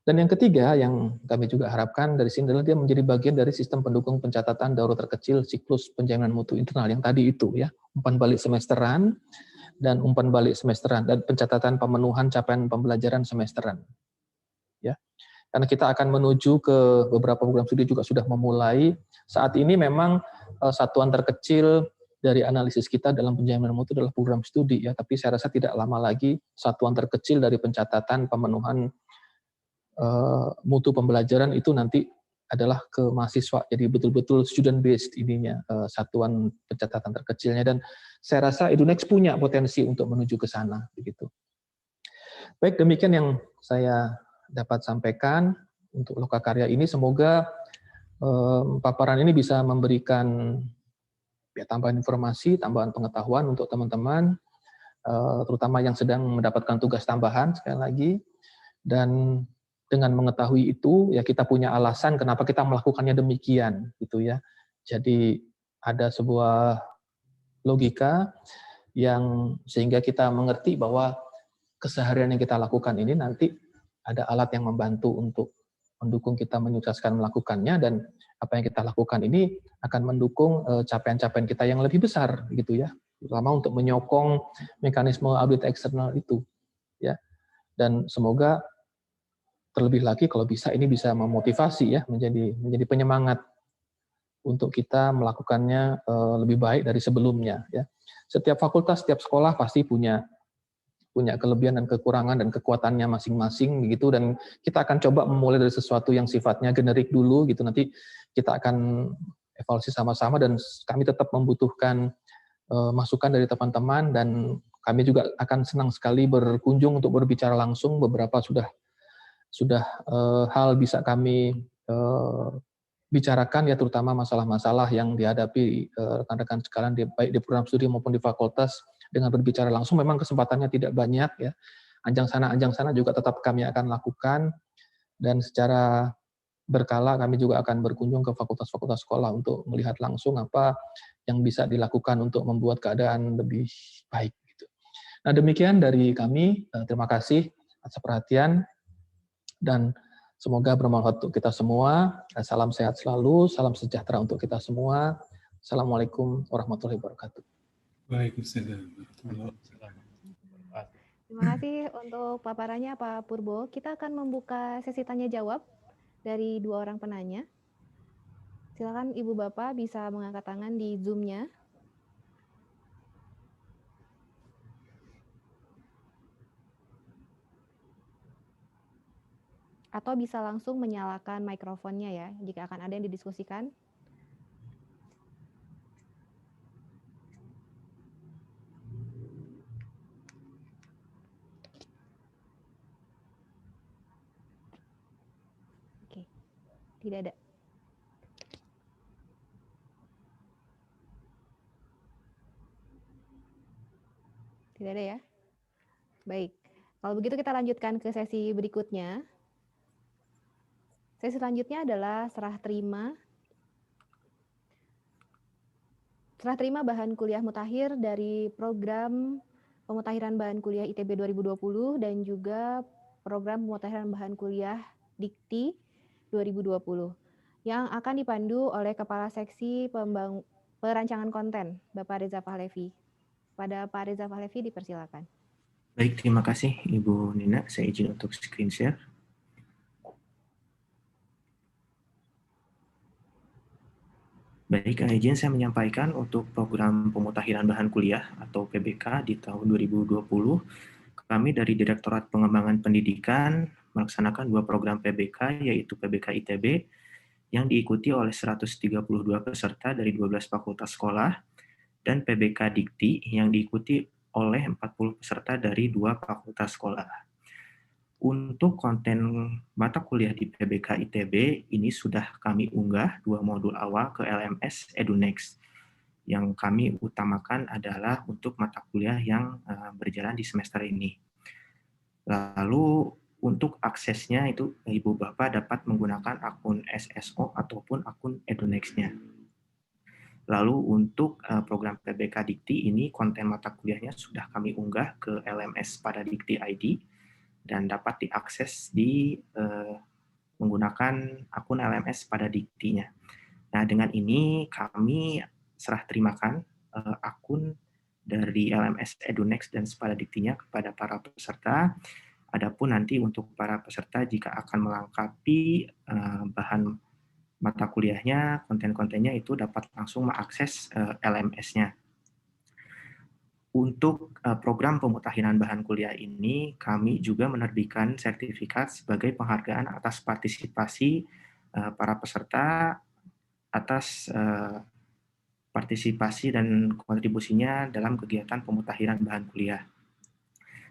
Speaker 4: Dan yang ketiga yang kami juga harapkan dari sini adalah dia menjadi bagian dari sistem pendukung pencatatan daur terkecil siklus penjaminan mutu internal yang tadi itu, ya, umpan balik semesteran dan umpan balik semesteran, dan pencatatan pemenuhan capaian pembelajaran semesteran, ya. Karena kita akan menuju ke beberapa program studi juga sudah memulai. Saat ini memang satuan terkecil dari analisis kita dalam penjaminan mutu adalah program studi, ya, tapi saya rasa tidak lama lagi satuan terkecil dari pencatatan pemenuhan mutu pembelajaran itu nanti adalah ke mahasiswa. Jadi betul-betul student based ininya, satuan pencatatan terkecilnya, dan saya rasa EduNext punya potensi untuk menuju ke sana, begitu. Baik, demikian yang saya dapat sampaikan untuk lokakarya ini. Semoga paparan ini bisa memberikan ya, tambahan informasi, tambahan pengetahuan untuk teman-teman, terutama yang sedang mendapatkan tugas tambahan sekali lagi. Dan dengan mengetahui itu, ya kita punya alasan kenapa kita melakukannya demikian, gitu ya. Jadi ada sebuah logika yang sehingga kita mengerti bahwa keseharian yang kita lakukan ini nanti ada alat yang membantu untuk mendukung kita menyukseskan melakukannya, dan apa yang kita lakukan ini akan mendukung capaian-capaian kita yang lebih besar, gitu ya. Terutama untuk menyokong mekanisme audit eksternal itu, ya. Dan semoga terlebih lagi kalau bisa ini bisa memotivasi, ya, menjadi penyemangat untuk kita melakukannya lebih baik dari sebelumnya, ya. Setiap fakultas, setiap sekolah pasti punya kelebihan dan kekurangan dan kekuatannya masing-masing, begitu, dan kita akan coba memulai dari sesuatu yang sifatnya generik dulu, gitu. Nanti kita akan evaluasi sama-sama, dan kami tetap membutuhkan masukan dari teman-teman, dan kami juga akan senang sekali berkunjung untuk berbicara langsung. Beberapa sudah hal bisa kami bicarakan ya terutama masalah-masalah yang dihadapi rekan-rekan sekalian baik di program studi maupun di fakultas dengan berbicara langsung. Memang kesempatannya tidak banyak ya. Anjang sana juga tetap kami akan lakukan, dan secara berkala kami juga akan berkunjung ke fakultas-fakultas sekolah untuk melihat langsung apa yang bisa dilakukan untuk membuat keadaan lebih baik. Nah, demikian dari kami. Terima kasih atas perhatian dan semoga bermanfaat untuk kita semua. Salam sehat selalu, salam sejahtera untuk kita semua. Assalamualaikum warahmatullahi wabarakatuh.
Speaker 5: Waalaikumsalam.
Speaker 1: Terima kasih untuk paparannya Pak Purbo. Kita akan membuka sesi tanya jawab dari 2 orang penanya. Silakan Ibu Bapak bisa mengangkat tangan di Zoom-nya. Atau bisa langsung menyalakan mikrofonnya ya, jika akan ada yang didiskusikan. Oke, tidak ada. Tidak ada ya? Baik, kalau begitu kita lanjutkan ke sesi berikutnya. Sesi selanjutnya adalah serah terima bahan kuliah mutakhir dari program pemutakhiran bahan kuliah ITB 2020 dan juga program pemutakhiran bahan kuliah Dikti 2020 yang akan dipandu oleh Kepala Seksi Perancangan Konten, Bapak Reza Pahlevi. Pada Pak Reza Pahlevi dipersilakan.
Speaker 6: Baik, terima kasih Ibu Nina. Saya izin untuk screen share. Baik, izin saya menyampaikan untuk program pemutakhiran bahan kuliah atau PBK di tahun 2020, kami dari Direktorat Pengembangan Pendidikan melaksanakan 2 program PBK, yaitu PBK ITB yang diikuti oleh 132 peserta dari 12 fakultas sekolah, dan PBK Dikti yang diikuti oleh 40 peserta dari 2 fakultas sekolah. Untuk konten mata kuliah di PBK ITB ini sudah kami unggah 2 modul awal ke LMS EduNext. Yang kami utamakan adalah untuk mata kuliah yang berjalan di semester ini. Lalu untuk aksesnya itu Ibu Bapak dapat menggunakan akun SSO ataupun akun EduNext-nya. Lalu untuk program PBK Dikti ini konten mata kuliahnya sudah kami unggah ke LMS pada Dikti ID dan dapat diakses menggunakan akun LMS pada Diktinya. Nah, dengan ini kami serah terimakan akun dari LMS EduNext dan Spada Diktinya kepada para peserta. Adapun nanti untuk para peserta jika akan melengkapi bahan mata kuliahnya, konten-kontennya itu dapat langsung mengakses LMS-nya. Untuk program pemutakhiran bahan kuliah ini, kami juga menerbitkan sertifikat sebagai penghargaan atas partisipasi para peserta atas partisipasi dan kontribusinya dalam kegiatan pemutakhiran bahan kuliah.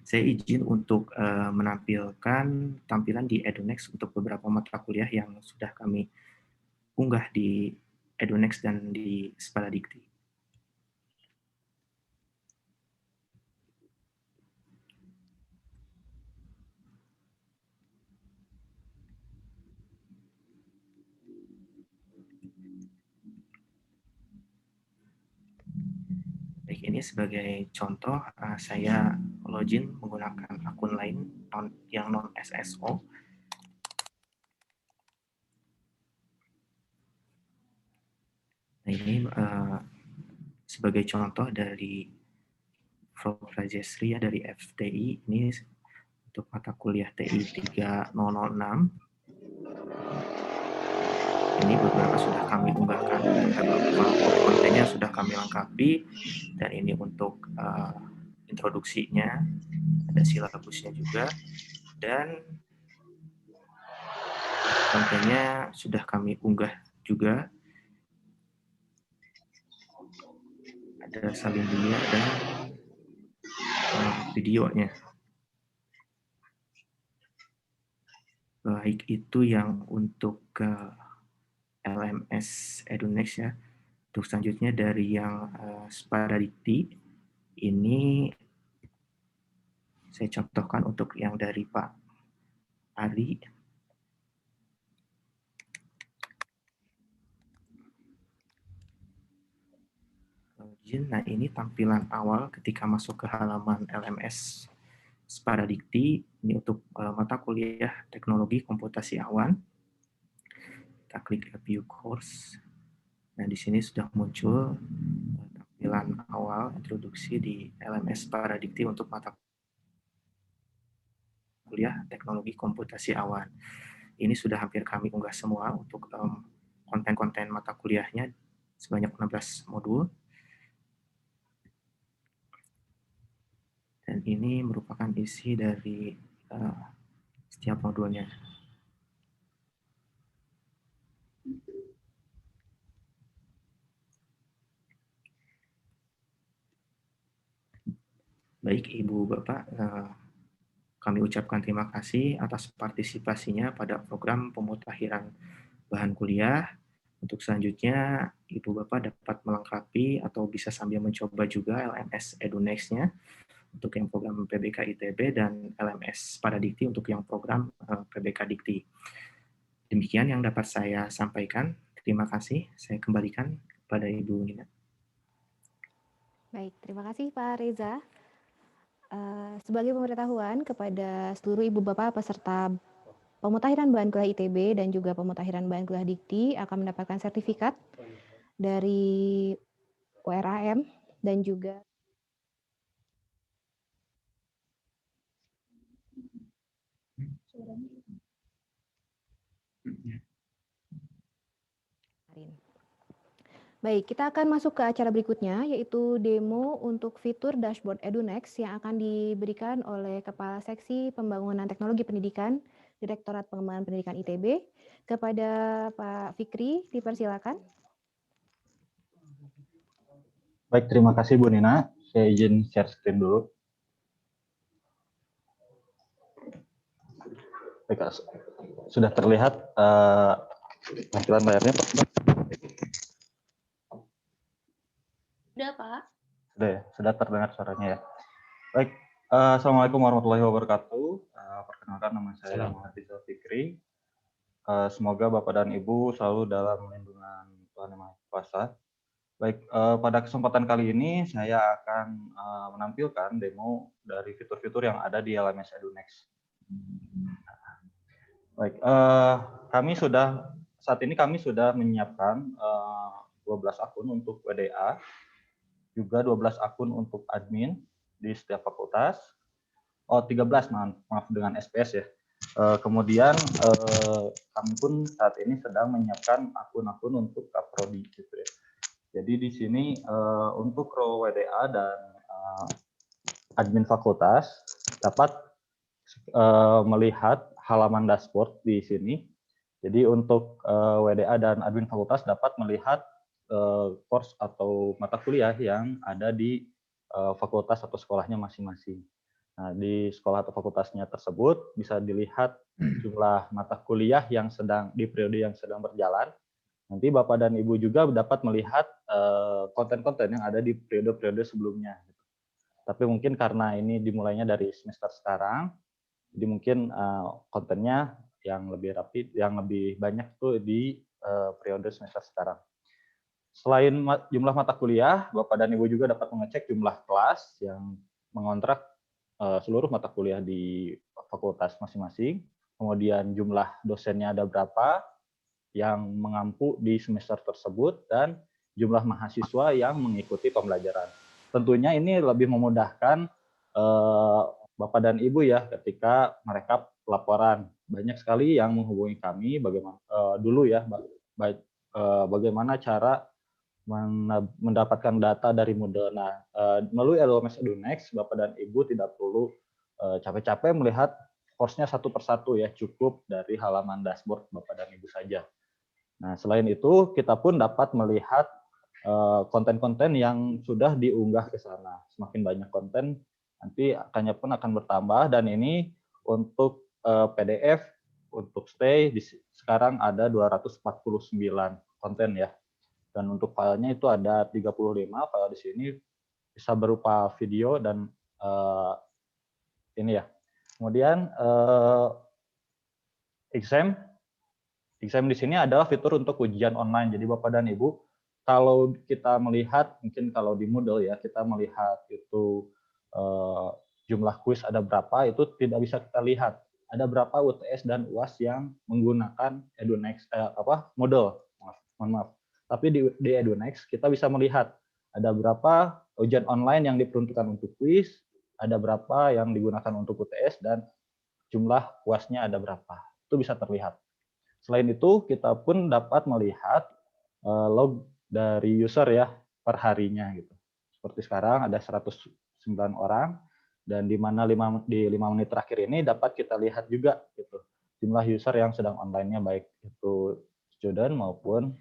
Speaker 6: Saya izin untuk menampilkan tampilan di EduNext untuk beberapa mata kuliah yang sudah kami unggah di EduNext dan di Spada Dikti. Baik, ini sebagai contoh saya login menggunakan akun lain yang non SSO. Nah, ini sebagai contoh dari Prof. Rajesri ya dari FTI, ini untuk mata kuliah TI 3006. Ini beberapa sudah kami unggahkan, kontennya sudah kami lengkapi, dan ini untuk introduksinya, ada silabusnya juga, dan kontennya sudah kami unggah juga. Ada salin dunia dan videonya. Baik itu yang untuk LMS EduNext ya. Untuk selanjutnya dari yang Sparadikti, ini saya contohkan untuk yang dari Pak Ari. Nah, ini tampilan awal ketika masuk ke halaman LMS Sparadikti. Ini untuk mata kuliah Teknologi Komputasi Awan. Kita klik View Course. Nah, di sini sudah muncul tampilan awal introduksi di LMS Sparadikti untuk mata kuliah Teknologi Komputasi Awan. Ini sudah hampir kami unggah semua untuk konten-konten mata kuliahnya sebanyak 16 modul. Dan ini merupakan isi dari setiap modulnya. Baik, Ibu Bapak, kami ucapkan terima kasih atas partisipasinya pada program pemutakhiran bahan kuliah. Untuk selanjutnya, Ibu Bapak dapat melengkapi atau bisa sambil mencoba juga LMS EduNext-nya untuk yang program PBK ITB dan LMS Sparadikti untuk yang program PBK Dikti. Demikian yang dapat saya sampaikan. Terima kasih. Saya kembalikan kepada Ibu Nina.
Speaker 1: Baik, terima kasih Pak Reza. Sebagai pemberitahuan kepada seluruh ibu bapak peserta pemutakhiran bahan kuliah ITB dan juga pemutakhiran bahan kuliah Dikti akan mendapatkan sertifikat dari URAM dan juga Baik, kita akan masuk ke acara berikutnya, yaitu demo untuk fitur dashboard EduNext yang akan diberikan oleh Kepala Seksi Pembangunan Teknologi Pendidikan, Direktorat Pengembangan Pendidikan ITB. Kepada Pak Fikri, dipersilakan.
Speaker 5: Baik, terima kasih Bu Nina. Saya izin share screen dulu. Baik, sudah terlihat tampilan layarnya, Pak?
Speaker 7: Sudah, Pak.
Speaker 5: Sudah ya, sudah terdengar suaranya ya. Baik, Assalamualaikum warahmatullahi wabarakatuh. Perkenalkan, nama saya Muhammad Rizal Fikri. Semoga Bapak dan Ibu selalu dalam lindungan Tuhan Yang Maha Kuasa. Baik, pada kesempatan kali ini saya akan menampilkan demo dari fitur-fitur yang ada di LMS EduNext. Baik, saat ini kami sudah menyiapkan 12 akun untuk WDA, juga 12 akun untuk admin di setiap fakultas. 13, maaf dengan SPS ya. Kemudian kami pun saat ini sedang menyiapkan akun-akun untuk Kaprodi gitu ya. Jadi di sini untuk row WDA dan admin fakultas dapat melihat halaman dashboard di sini. Jadi untuk WDA dan admin fakultas dapat melihat course atau mata kuliah yang ada di fakultas atau sekolahnya masing-masing. Nah, di sekolah atau fakultasnya tersebut bisa dilihat jumlah mata kuliah yang sedang di periode yang sedang berjalan. Nanti Bapak dan Ibu juga dapat melihat konten-konten yang ada di periode-periode sebelumnya. Tapi mungkin karena ini dimulainya dari semester sekarang, jadi mungkin kontennya yang lebih rapi, yang lebih banyak tuh di periode semester sekarang. Selain jumlah mata kuliah, Bapak dan Ibu juga dapat mengecek jumlah kelas yang mengontrak seluruh mata kuliah di fakultas masing-masing. Kemudian jumlah dosennya ada berapa yang mengampu di semester tersebut dan jumlah mahasiswa yang mengikuti pembelajaran. Tentunya ini lebih memudahkan Bapak dan Ibu ya ketika mereka laporan. Banyak sekali yang menghubungi kami bagaimana cara mendapatkan data dari Moodle. Nah, melalui LMS EduNext, Bapak dan Ibu tidak perlu capek-capek melihat course-nya satu persatu ya, cukup dari halaman dashboard Bapak dan Ibu saja. Nah, selain itu kita pun dapat melihat konten-konten yang sudah diunggah ke sana. Semakin banyak konten, nanti angkanya pun akan bertambah, dan ini untuk PDF untuk stay sekarang ada 249 konten ya. Dan untuk filenya itu ada 35 file di sini, bisa berupa video dan ini ya. Kemudian exam di sini adalah fitur untuk ujian online. Jadi Bapak dan Ibu, kalau kita melihat, mungkin kalau di Moodle ya, kita melihat itu jumlah kuis ada berapa, itu tidak bisa kita lihat. Ada berapa UTS dan UAS yang menggunakan EduNext, Moodle, mohon maaf. Tapi di EduNext kita bisa melihat ada berapa ujian online yang diperuntukkan untuk kuis, ada berapa yang digunakan untuk UTS, dan jumlah UAS-nya ada berapa. Itu bisa terlihat. Selain itu, kita pun dapat melihat log dari user ya per harinya gitu. Seperti sekarang ada 109 orang, dan di mana di 5 menit terakhir ini dapat kita lihat juga gitu jumlah user yang sedang online-nya, baik itu student maupun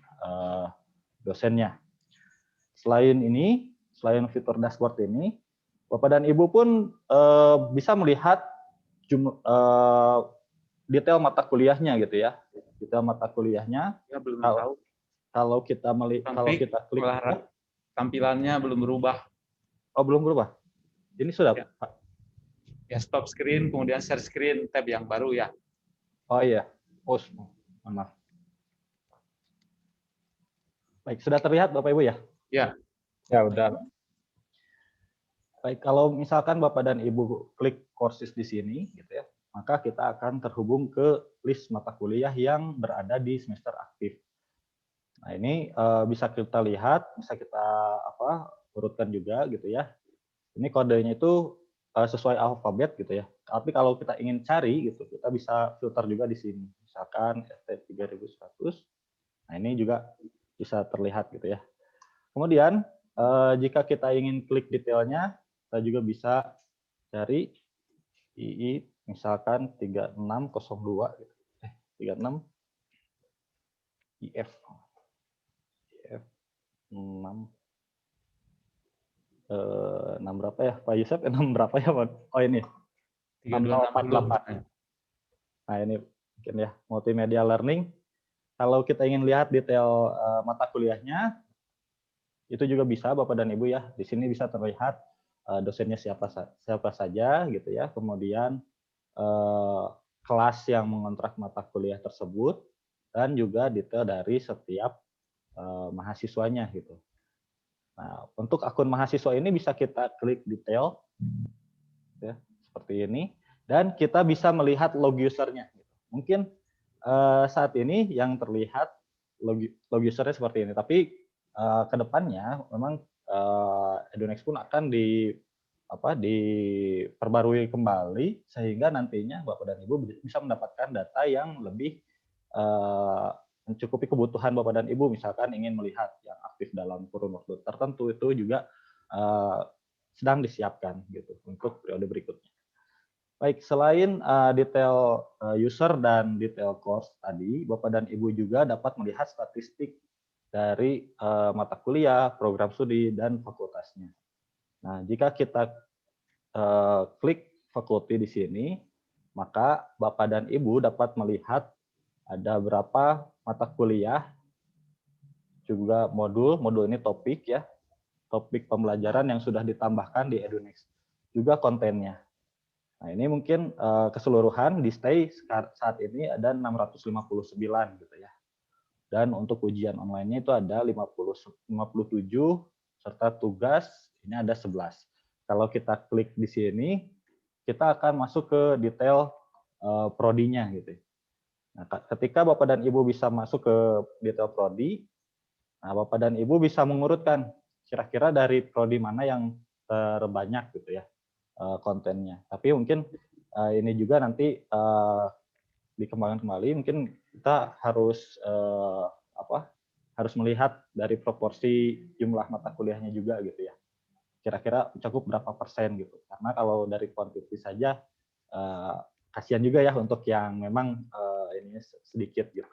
Speaker 5: dosennya. Selain fitur dashboard ini, Bapak dan Ibu pun bisa melihat detail mata kuliahnya gitu ya. Detail mata kuliahnya.
Speaker 2: Ya, belum tahu.
Speaker 5: Kalau kita klik
Speaker 2: tampilannya belum berubah.
Speaker 5: Oh, belum berubah. Ini sudah,
Speaker 2: ya. Ya, stop screen, kemudian share screen, tab yang baru ya.
Speaker 5: Oh iya. Oh, maaf. Baik, sudah terlihat Bapak Ibu ya?
Speaker 2: Ya.
Speaker 5: Ya, udah. Baik, kalau misalkan Bapak dan Ibu klik courses di sini gitu ya, maka kita akan terhubung ke list mata kuliah yang berada di semester aktif. Nah, ini bisa kita lihat, bisa kita urutkan juga gitu ya. Ini kodenya itu sesuai alfabet gitu ya. Tapi kalau kita ingin cari gitu, kita bisa filter juga di sini. Misalkan ST3100. Nah, ini juga bisa terlihat gitu ya. Kemudian jika kita ingin klik detailnya, kita juga bisa cari II misalkan 3602 gitu. 36 IF 6 berapa ya Pak Yusuf? 6 berapa ya Pak? Oh ini 6088. Nah ini mungkin ya multimedia learning. Kalau kita ingin lihat detail mata kuliahnya, itu juga bisa Bapak dan Ibu ya. Di sini bisa terlihat dosennya siapa saja gitu ya. Kemudian kelas yang mengontrak mata kuliah tersebut, dan juga detail dari setiap mahasiswanya gitu. Nah, untuk akun mahasiswa ini bisa kita klik detail ya, seperti ini, dan kita bisa melihat log usernya. Mungkin saat ini yang terlihat log usernya seperti ini, tapi kedepannya memang EduNext pun akan diperbarui kembali sehingga nantinya Bapak dan Ibu bisa mendapatkan data yang lebih mencukupi kebutuhan Bapak dan Ibu, misalkan ingin melihat yang aktif dalam kurun waktu tertentu, itu juga sedang disiapkan gitu untuk periode berikutnya. Baik, selain detail user dan detail course tadi, Bapak dan Ibu juga dapat melihat statistik dari mata kuliah, program studi, dan fakultasnya. Nah, jika kita klik fakulti di sini, maka Bapak dan Ibu dapat melihat ada berapa mata kuliah, juga modul ini topik ya, topik pembelajaran yang sudah ditambahkan di EduNext, juga kontennya. Nah ini mungkin keseluruhan di stay saat ini ada 659 gitu ya. Dan untuk ujian online-nya itu ada 57, serta tugas ini ada 11. Kalau kita klik di sini, kita akan masuk ke detail prodinya gitu. Nah, ketika Bapak dan Ibu bisa masuk ke detail prodi, nah Bapak dan Ibu bisa mengurutkan kira-kira dari prodi mana yang terbanyak gitu ya kontennya. Tapi mungkin ini juga nanti dikembangkan kembali. Mungkin kita harus harus melihat dari proporsi jumlah mata kuliahnya juga gitu ya. Kira-kira cukup berapa persen gitu. Karena kalau dari kuantiti saja kasihan juga ya untuk yang memang ini sedikit gitu.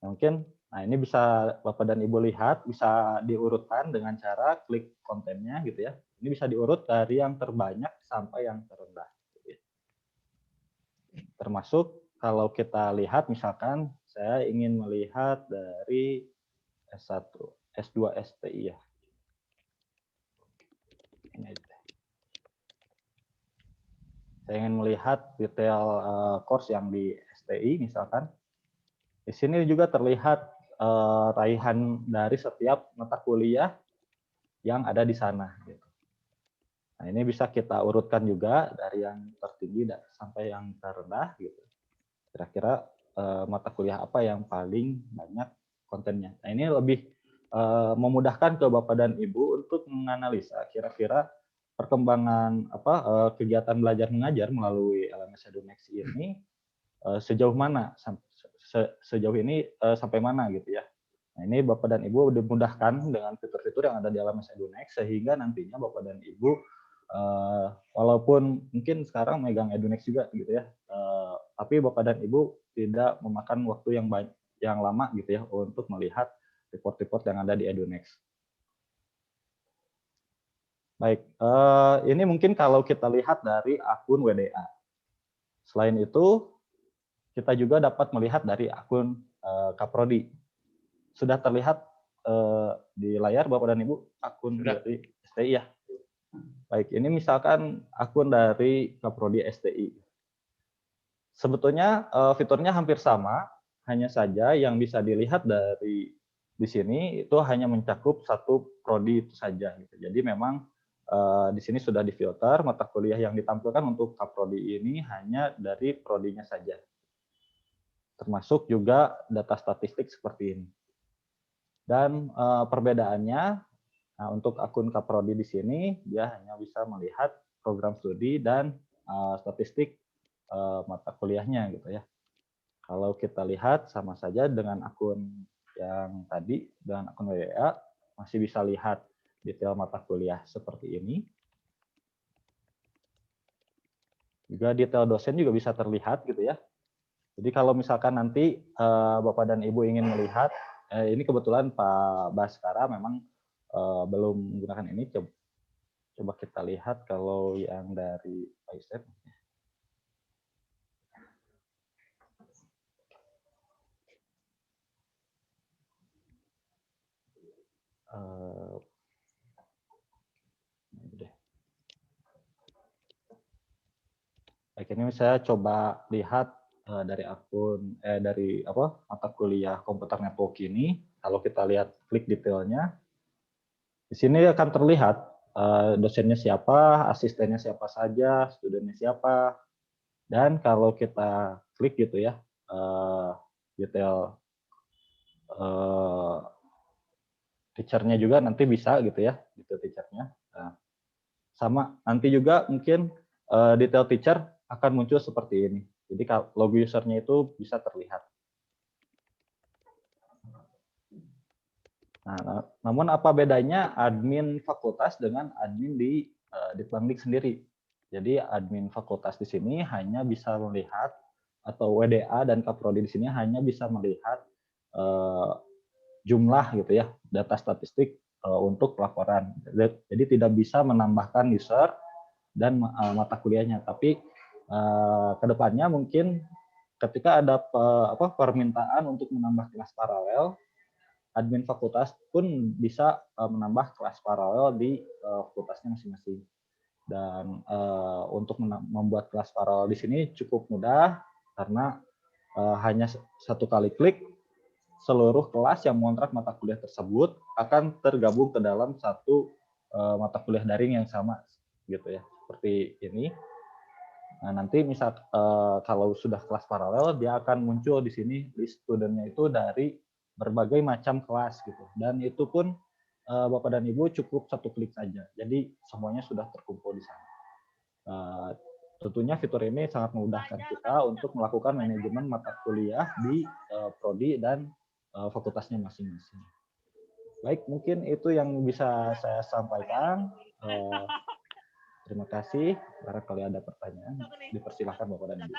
Speaker 5: Nah, mungkin ini bisa Bapak dan Ibu lihat, bisa diurutkan dengan cara klik kontennya gitu ya. Ini bisa diurut dari yang terbanyak sampai yang terendah. Gitu ya. Termasuk kalau kita lihat misalkan saya ingin melihat dari S1, S2 STI ya. Saya ingin melihat detail course yang di STI misalkan. Di sini juga terlihat raihan dari setiap mata kuliah yang ada di sana. Gitu. Nah, ini bisa kita urutkan juga dari yang tertinggi sampai yang terendah. Gitu. Kira-kira mata kuliah apa yang paling banyak kontennya. Nah, ini lebih memudahkan ke Bapak dan Ibu untuk menganalisa kira-kira perkembangan kegiatan belajar mengajar melalui LMS EduNext ini sejauh mana sejauh ini sampai mana gitu ya. Nah, ini Bapak dan Ibu dimudahkan dengan fitur-fitur yang ada di LMS EduNext sehingga nantinya Bapak dan Ibu walaupun mungkin sekarang megang EduNext juga gitu ya, tapi Bapak dan Ibu tidak memakan waktu yang lama gitu ya untuk melihat report-report yang ada di EduNext. Baik, ini mungkin kalau kita lihat dari akun WDA. Selain itu, kita juga dapat melihat dari akun Kaprodi. Sudah terlihat di layar Bapak dan Ibu akun dari STI ya. Baik, ini misalkan akun dari Kaprodi STI. Sebetulnya fiturnya hampir sama, hanya saja yang bisa dilihat dari di sini itu hanya mencakup satu prodi itu saja. Gitu. Jadi memang di sini sudah difilter mata kuliah yang ditampilkan untuk Kaprodi ini hanya dari prodinya saja. Termasuk juga data statistik seperti ini. Dan perbedaannya, nah, untuk akun Kaprodi di sini dia hanya bisa melihat program studi dan statistik mata kuliahnya gitu ya. Kalau kita lihat sama saja dengan akun yang tadi, dengan akun WDA masih bisa lihat detail mata kuliah seperti ini. Juga detail dosen juga bisa terlihat gitu ya. Jadi kalau misalkan nanti Bapak dan Ibu ingin melihat, ini kebetulan Pak Baskara memang belum menggunakan ini. Coba kita lihat kalau yang dari Pak Isep. Baik, ini saya coba lihat dari akun mata kuliah komputer network ini. Kalau kita lihat klik detailnya, di sini akan terlihat dosennya siapa, asistennya siapa saja, studennya siapa, dan kalau kita klik gitu ya detail teachernya juga nanti bisa gitu ya, detail teachernya. Nah, sama nanti juga mungkin detail teacher akan muncul seperti ini. Jadi logo usernya itu bisa terlihat. Nah, namun apa bedanya admin fakultas dengan admin di Ditbangdik sendiri? Jadi admin fakultas di sini hanya bisa melihat, atau WDA dan Kaprodi di sini hanya bisa melihat jumlah gitu ya, data statistik untuk pelaporan. Jadi tidak bisa menambahkan user dan mata kuliahnya. Tapi kedepannya mungkin ketika ada permintaan untuk menambah kelas paralel, admin fakultas pun bisa menambah kelas paralel di fakultasnya masing-masing. Dan untuk membuat kelas paralel di sini cukup mudah karena hanya satu kali klik, seluruh kelas yang mengontrak mata kuliah tersebut akan tergabung ke dalam satu mata kuliah daring yang sama, gitu ya, seperti ini. Nah, nanti misal kalau sudah kelas paralel, dia akan muncul di sini list studennya itu dari berbagai macam kelas gitu, dan itu pun Bapak dan Ibu cukup satu klik saja, jadi semuanya sudah terkumpul di sana. Tentunya fitur ini sangat memudahkan kita untuk melakukan manajemen mata kuliah di prodi dan fakultasnya masing-masing. Baik, mungkin itu yang bisa saya sampaikan. Terima kasih. Barangkali ada pertanyaan, dipersilahkan Bapak dan Ibu.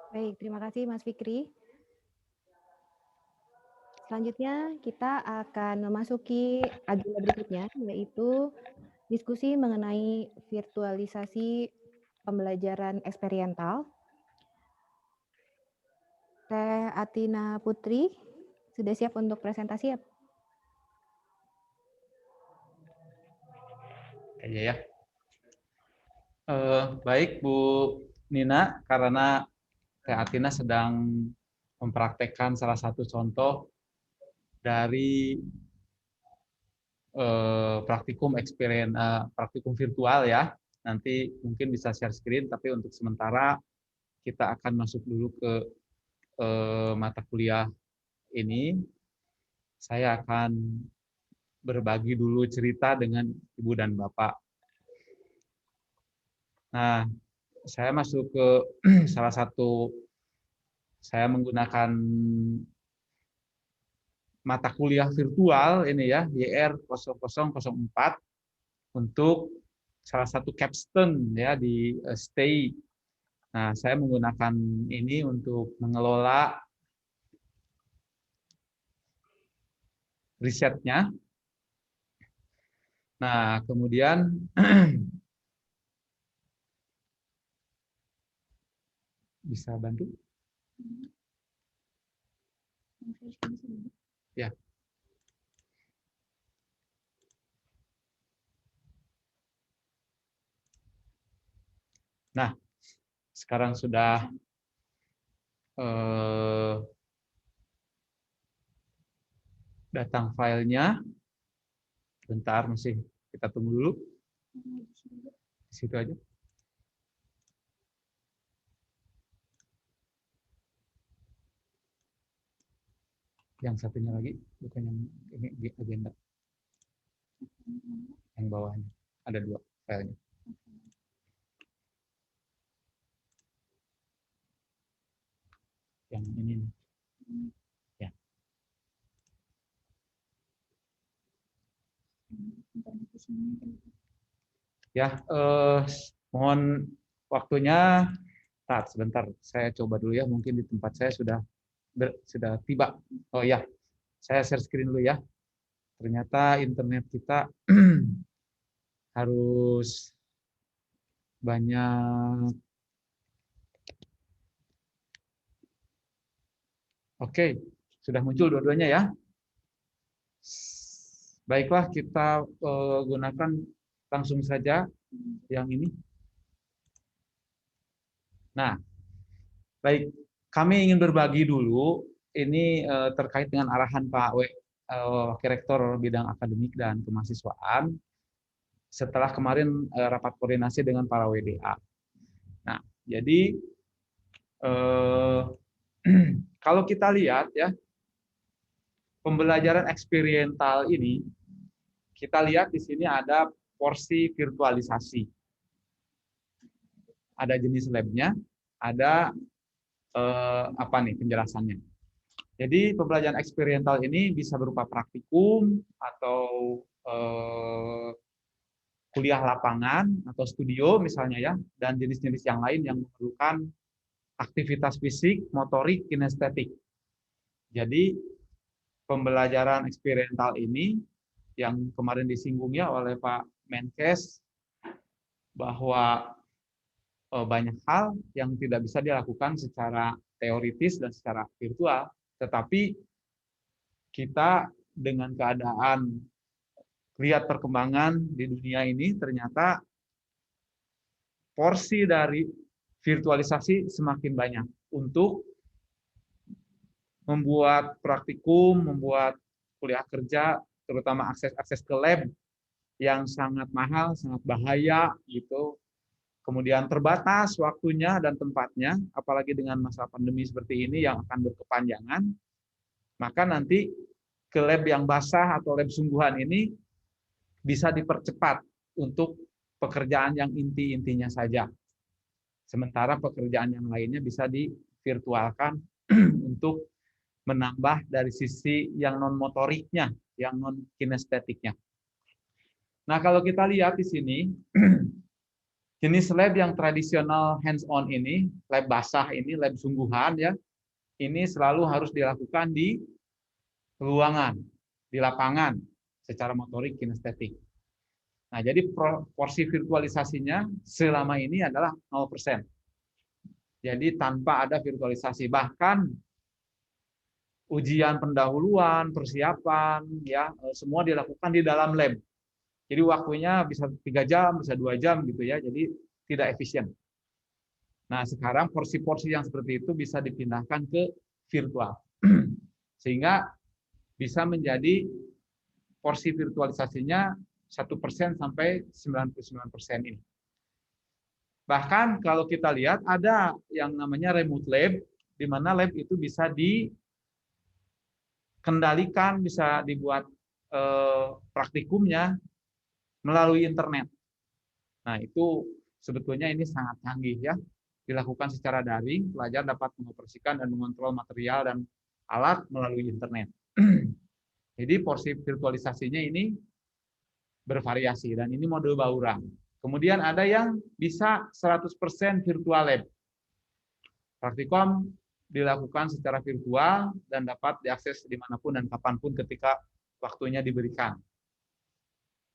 Speaker 1: Baik, terima kasih Mas Fikri. Selanjutnya kita akan memasuki agenda berikutnya, yaitu diskusi mengenai virtualisasi pembelajaran eksperiental. Teh Atina Putri, sudah siap untuk presentasi ya?
Speaker 2: Iya ya. Baik Bu Nina, karena Teh Atina sedang mempraktekkan salah satu contoh dari praktikum virtual ya. Nanti mungkin bisa share screen, tapi untuk sementara kita akan masuk dulu ke mata kuliah ini. Saya akan berbagi dulu cerita dengan Ibu dan Bapak. Nah, saya masuk ke salah satu, saya menggunakan mata kuliah virtual ini ya, YR 0004 untuk salah satu capstone ya di STAY. Nah, saya menggunakan ini untuk mengelola risetnya. Nah, kemudian bisa bantu? Ya. Nah, sekarang sudah datang filenya. Bentar, masih kita tunggu dulu. Di situ aja. Yang satunya lagi, bukan yang ini agenda. Yang bawahnya. Ada 2 filenya. Yang ini nih. Ya. Ya, mohon waktunya. Sebentar, saya coba dulu ya. Mungkin di tempat saya sudah tiba. Oh ya, saya share screen dulu ya. Ternyata internet kita harus banyak. Oke, sudah muncul dua-duanya ya. Baiklah, kita gunakan langsung saja yang ini. Nah, baik, kami ingin berbagi dulu ini terkait dengan arahan Pak Wakil Rektor Bidang Akademik dan Kemahasiswaan setelah kemarin rapat koordinasi dengan para WDA. Nah, jadi kalau kita lihat ya, pembelajaran eksperiental ini, kita lihat di sini ada porsi virtualisasi. Ada jenis labnya, ada apa nih penjelasannya. Jadi pembelajaran eksperiental ini bisa berupa praktikum atau kuliah lapangan atau studio misalnya ya, dan jenis-jenis yang lain yang memerlukan aktivitas fisik, motorik, kinestetik. Jadi pembelajaran eksperiental ini yang kemarin disinggung ya oleh Pak Menkes bahwa banyak hal yang tidak bisa dilakukan secara teoritis dan secara virtual, tetapi kita dengan keadaan lihat perkembangan di dunia ini, ternyata porsi dari virtualisasi semakin banyak untuk membuat praktikum, membuat kuliah kerja, terutama akses ke lab yang sangat mahal, sangat bahaya gitu. Kemudian terbatas waktunya dan tempatnya, apalagi dengan masa pandemi seperti ini yang akan berkepanjangan, maka nanti ke lab yang basah atau lab sungguhan ini bisa dipercepat untuk pekerjaan yang inti-intinya saja. Sementara pekerjaan yang lainnya bisa divirtualkan untuk menambah dari sisi yang non-motoriknya, yang non-kinestetiknya. Nah, kalau kita lihat di sini, jenis lab yang tradisional hands-on ini, lab basah ini, lab sungguhan ya, ini selalu harus dilakukan di ruangan, di lapangan, secara motorik kinestetik. Nah, jadi porsi virtualisasinya selama ini adalah 0%. Jadi tanpa ada virtualisasi. Bahkan ujian pendahuluan, persiapan, ya semua dilakukan di dalam lab. Jadi waktunya bisa 3 jam, bisa 2 jam gitu ya. Jadi tidak efisien. Nah, sekarang porsi-porsi yang seperti itu bisa dipindahkan ke virtual. Sehingga bisa menjadi porsi virtualisasinya 1% sampai 99% ini. Bahkan kalau kita lihat ada yang namanya remote lab, di mana lab itu bisa dikendalikan, bisa dibuat praktikumnya melalui internet. Nah, itu sebetulnya ini sangat canggih ya. Dilakukan secara daring, pelajar dapat mengoperasikan dan mengontrol material dan alat melalui internet. Jadi porsi virtualisasinya ini bervariasi dan ini mode Bauran. Kemudian ada yang bisa 100% virtual lab. Praktikum dilakukan secara virtual dan dapat diakses dimanapun dan kapanpun ketika waktunya diberikan.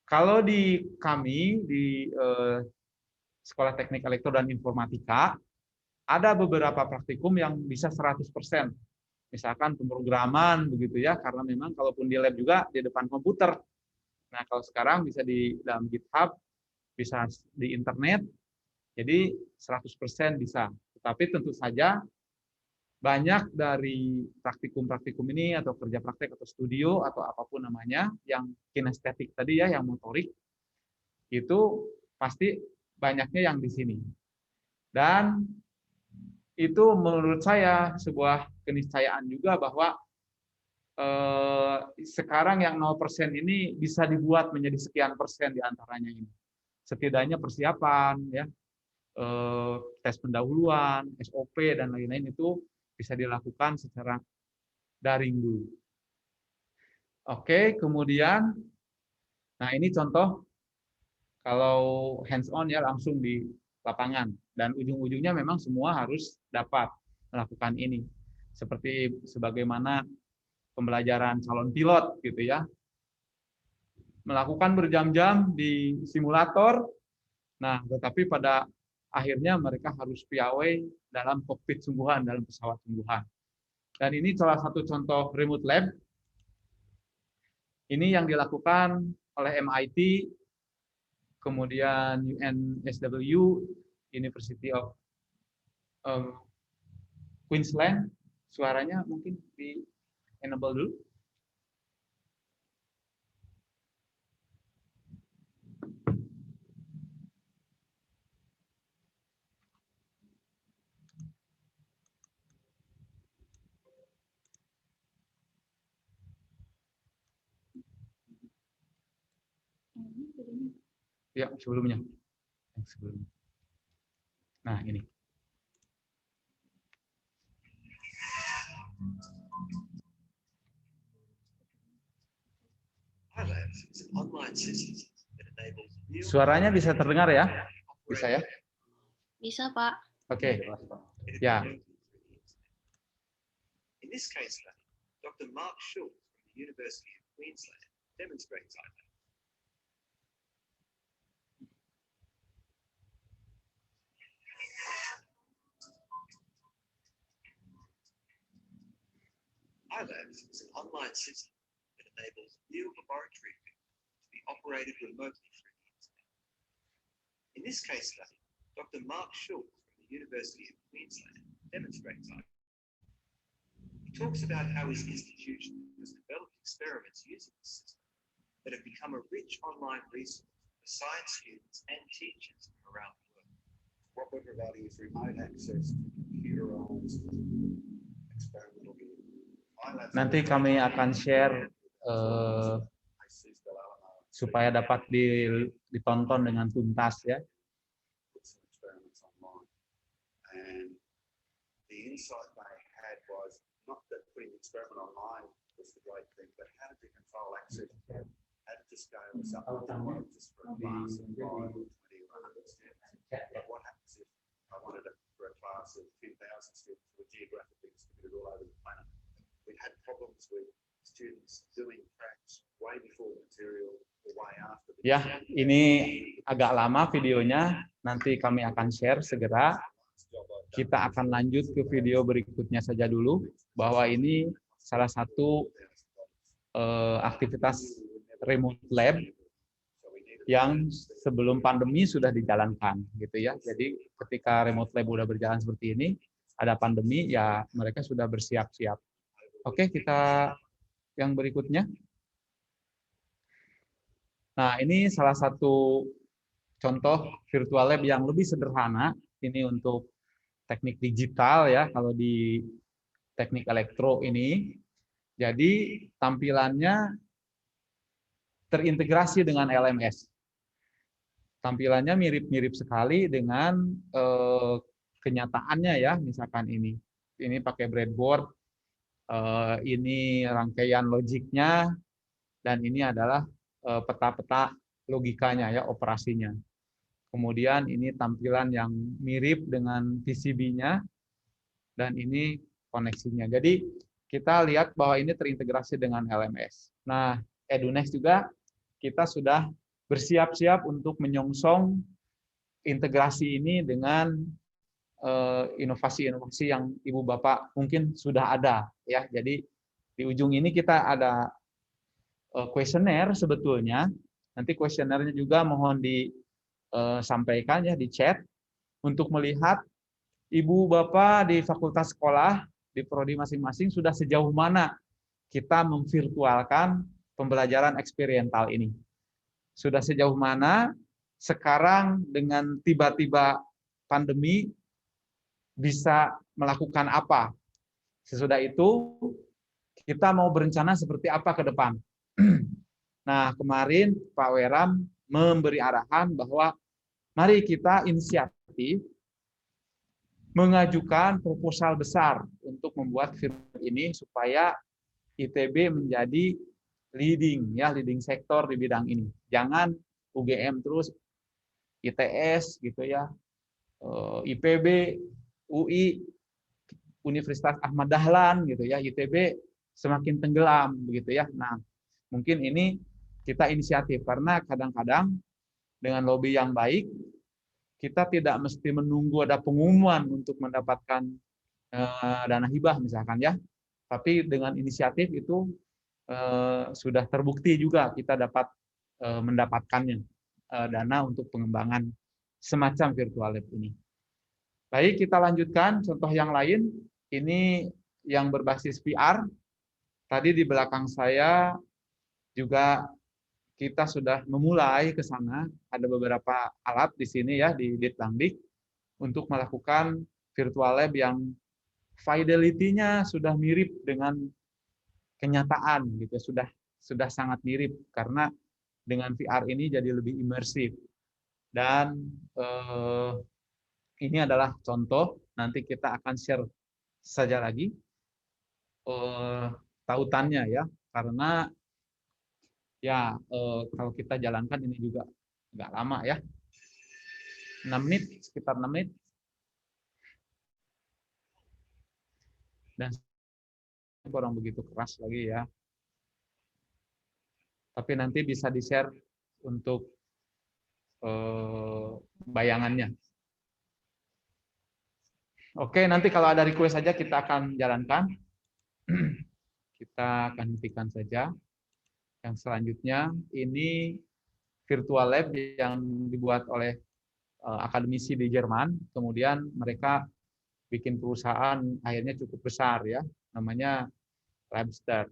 Speaker 2: Kalau di kami, di Sekolah Teknik Elektro dan Informatika, ada beberapa praktikum yang bisa 100%. Misalkan pemrograman, begitu ya, karena memang kalaupun di lab juga di depan komputer. Nah, kalau sekarang bisa di dalam GitHub, bisa di internet, jadi 100% bisa. Tetapi tentu saja banyak dari praktikum-praktikum ini atau kerja praktek atau studio atau apapun namanya yang kinestetik tadi ya, yang motorik, itu pasti banyaknya yang di sini. Dan itu menurut saya sebuah keniscayaan juga bahwa sekarang yang 0% ini bisa dibuat menjadi sekian persen di antaranya ini. Setidaknya persiapan, ya, tes pendahuluan, SOP, dan lain-lain itu bisa dilakukan secara daring dulu. Oke, kemudian, nah ini contoh kalau hands-on ya langsung di lapangan. Dan ujung-ujungnya memang semua harus dapat melakukan ini. Seperti sebagaimana pembelajaran calon pilot gitu ya. Melakukan berjam-jam di simulator. Nah, tetapi pada akhirnya mereka harus piawai dalam kokpit sungguhan, dalam pesawat sungguhan. Dan ini salah satu contoh remote lab. Ini yang dilakukan oleh MIT, kemudian UNSW, University of Queensland. Suaranya mungkin di enable dulu. Ya, sebelumnya. Nah, ini. Suaranya bisa terdengar ya? Bisa ya?
Speaker 7: Bisa, Pak.
Speaker 2: Oke. Ya.
Speaker 8: In this case study, Dr. Mark Schultz from the University of Queensland demonstrates iPad. iLabs is an online system that enables new laboratory equipment to be operated remotely through the internet. In this case study, Dr. Mark Schultz from the University of Queensland demonstrates iPad. He talks about how his institution has developed experiments using this system that have become a rich online resource for science students and teachers from around the world. What we're providing is remote access to computerized experimental gear.
Speaker 2: Nanti kami akan share supaya dapat ditonton dengan tuntas ya.
Speaker 8: And the insight they had was not that putting the experiment online was the great thing, but how did you control access? How did you scale this up? Just for a class of 5, 20, or 100 students. But what happens if I wanted it for a class of 2,000 students who were geographically distributed all over the planet? We had problems with student
Speaker 2: Ya, ini agak lama videonya, nanti kami akan share segera. Kita akan lanjut ke video berikutnya saja dulu, bahwa ini salah satu aktivitas remote lab yang sebelum pandemi sudah dijalankan gitu ya. Jadi ketika remote lab sudah berjalan seperti ini, ada pandemi ya mereka sudah bersiap-siap. Oke, kita yang berikutnya. Nah, ini salah satu contoh virtual lab yang lebih sederhana. Ini untuk teknik digital ya, kalau di teknik elektro ini. Jadi tampilannya terintegrasi dengan LMS. Tampilannya mirip-mirip sekali dengan kenyataannya ya, misalkan ini pakai breadboard, ini rangkaian logiknya, dan ini adalah peta-peta logikanya ya, operasinya. Kemudian ini tampilan yang mirip dengan PCB-nya, dan ini koneksinya. Jadi kita lihat bahwa ini terintegrasi dengan LMS. Nah, EduNext juga kita sudah bersiap-siap untuk menyongsong integrasi ini dengan inovasi-inovasi yang Ibu Bapak mungkin sudah ada ya. Jadi di ujung ini kita ada kuesioner sebetulnya. Nanti kuesionernya juga mohon disampaikan ya di chat untuk melihat Ibu Bapak di fakultas sekolah di prodi masing-masing sudah sejauh mana kita memvirtualkan pembelajaran eksperimental ini. Sudah sejauh mana sekarang dengan tiba-tiba pandemi bisa melakukan apa. Sesudah itu kita mau berencana seperti apa ke depan. Nah, kemarin Pak Weram memberi arahan bahwa mari kita inisiatif mengajukan proposal besar untuk membuat film ini supaya ITB menjadi leading sektor di bidang ini. Jangan UGM terus, ITS gitu ya, IPB, UI, Universitas Ahmad Dahlan gitu ya, ITB semakin tenggelam begitu ya. Nah, mungkin ini kita inisiatif karena kadang-kadang dengan lobby yang baik kita tidak mesti menunggu ada pengumuman untuk mendapatkan dana hibah misalkan ya. Tapi dengan inisiatif itu sudah terbukti juga kita dapat mendapatkannya dana untuk pengembangan semacam virtual lab ini. Baik, kita lanjutkan contoh yang lain. Ini yang berbasis VR. Tadi di belakang saya juga kita sudah memulai ke sana. Ada beberapa alat di sini ya di Ditbangdik untuk melakukan virtual lab yang fidelity-nya sudah mirip dengan kenyataan gitu, sudah sangat mirip karena dengan VR ini jadi lebih imersif. Dan ini adalah contoh, nanti kita akan share saja lagi tautannya ya, karena ya kalau kita jalankan ini juga nggak lama ya, 6 menit, sekitar 6 menit. Dan kurang begitu keras lagi ya. Tapi nanti bisa di-share untuk bayangannya. Oke, nanti kalau ada request saja kita akan jalankan. Kita akan hentikan saja. Yang selanjutnya, ini virtual lab yang dibuat oleh akademisi di Jerman. Kemudian mereka bikin perusahaan akhirnya cukup besar ya, namanya Labster.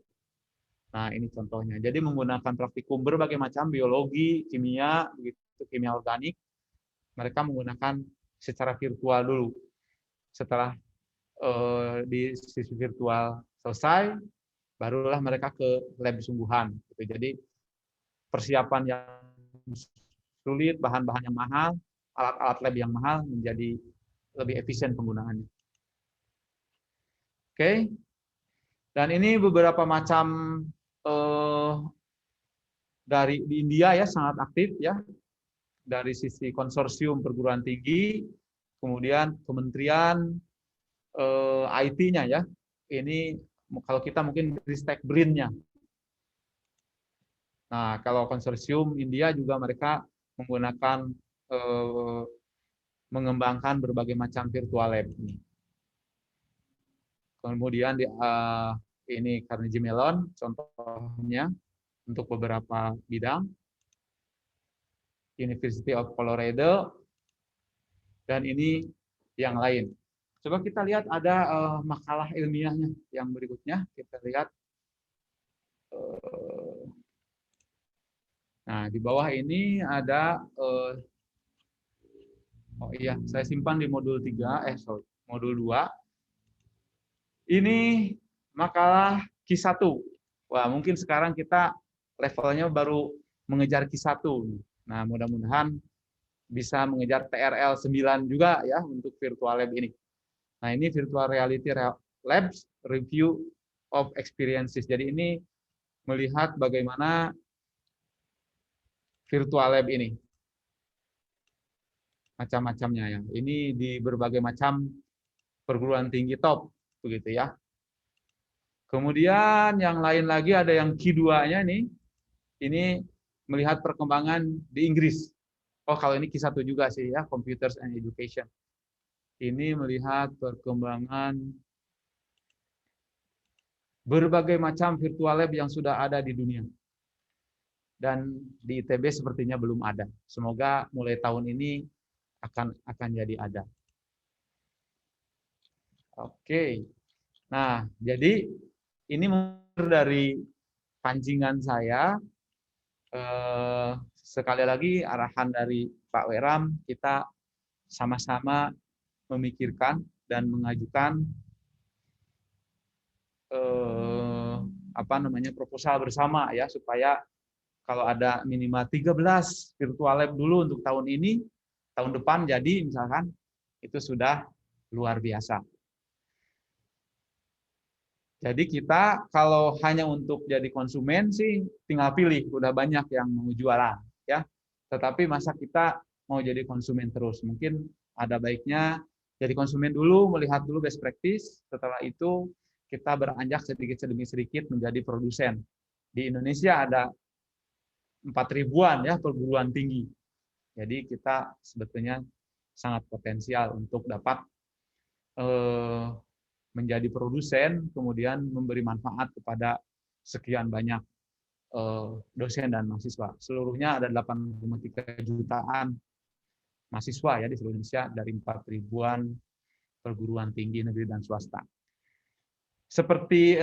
Speaker 2: Nah, ini contohnya. Jadi menggunakan praktikum berbagai macam biologi, kimia, begitu kimia organik. Mereka menggunakan secara virtual dulu. Setelah di sisi virtual selesai, barulah mereka ke lab sungguhan. Jadi persiapan yang sulit, bahan-bahan yang mahal, alat-alat lab yang mahal menjadi lebih efisien penggunaannya. Oke. Dan ini beberapa macam dari di India ya sangat aktif ya, dari sisi konsorsium perguruan tinggi, kemudian kementerian IT-nya ya. Ini kalau kita mungkin Ristek BRIN-nya. Nah, kalau konsorsium India juga mereka menggunakan mengembangkan berbagai macam virtual lab ini. Kemudian ini Carnegie Mellon contohnya untuk beberapa bidang, University of Colorado, dan ini yang lain. Coba kita lihat ada makalah ilmiahnya yang berikutnya. Kita lihat. Nah, di bawah ini ada, oh iya, saya simpan di modul 3, modul 2. Ini makalah Q1. Wah, mungkin sekarang kita levelnya baru mengejar Q1. Nah, mudah-mudahan bisa mengejar TRL 9 juga ya untuk virtual lab ini. Nah, ini virtual reality labs review of experiences. Jadi ini melihat bagaimana virtual lab ini. Macam-macamnya ya. Ini di berbagai macam perguruan tinggi top begitu ya. Kemudian yang lain lagi ada yang Q2-nya nih. Ini melihat perkembangan di Inggris. Oh, kalau ini Q1 juga sih ya, Computers and Education. Ini melihat perkembangan berbagai macam virtual lab yang sudah ada di dunia. Dan di ITB sepertinya belum ada. Semoga mulai tahun ini akan jadi ada. Oke. Nah, jadi ini dari pancingan saya. Sekali lagi arahan dari Pak Weram, kita sama-sama memikirkan dan mengajukan proposal bersama ya, supaya kalau ada minimal 13 virtual lab dulu untuk tahun ini, tahun depan jadi misalkan, itu sudah luar biasa. Jadi kita kalau hanya untuk jadi konsumen sih tinggal pilih, udah banyak yang mau jualan ya. Tetapi masa kita mau jadi konsumen terus? Mungkin ada baiknya jadi konsumen dulu, melihat dulu best practice, setelah itu kita beranjak sedikit demi sedikit menjadi produsen. Di Indonesia ada 4.000-an ya perguruan tinggi. Jadi kita sebetulnya sangat potensial untuk dapat menjadi produsen, kemudian memberi manfaat kepada sekian banyak dosen dan mahasiswa. Seluruhnya ada 8,3 jutaan mahasiswa ya di seluruh Indonesia dari 4.000-an perguruan tinggi negeri dan swasta. Seperti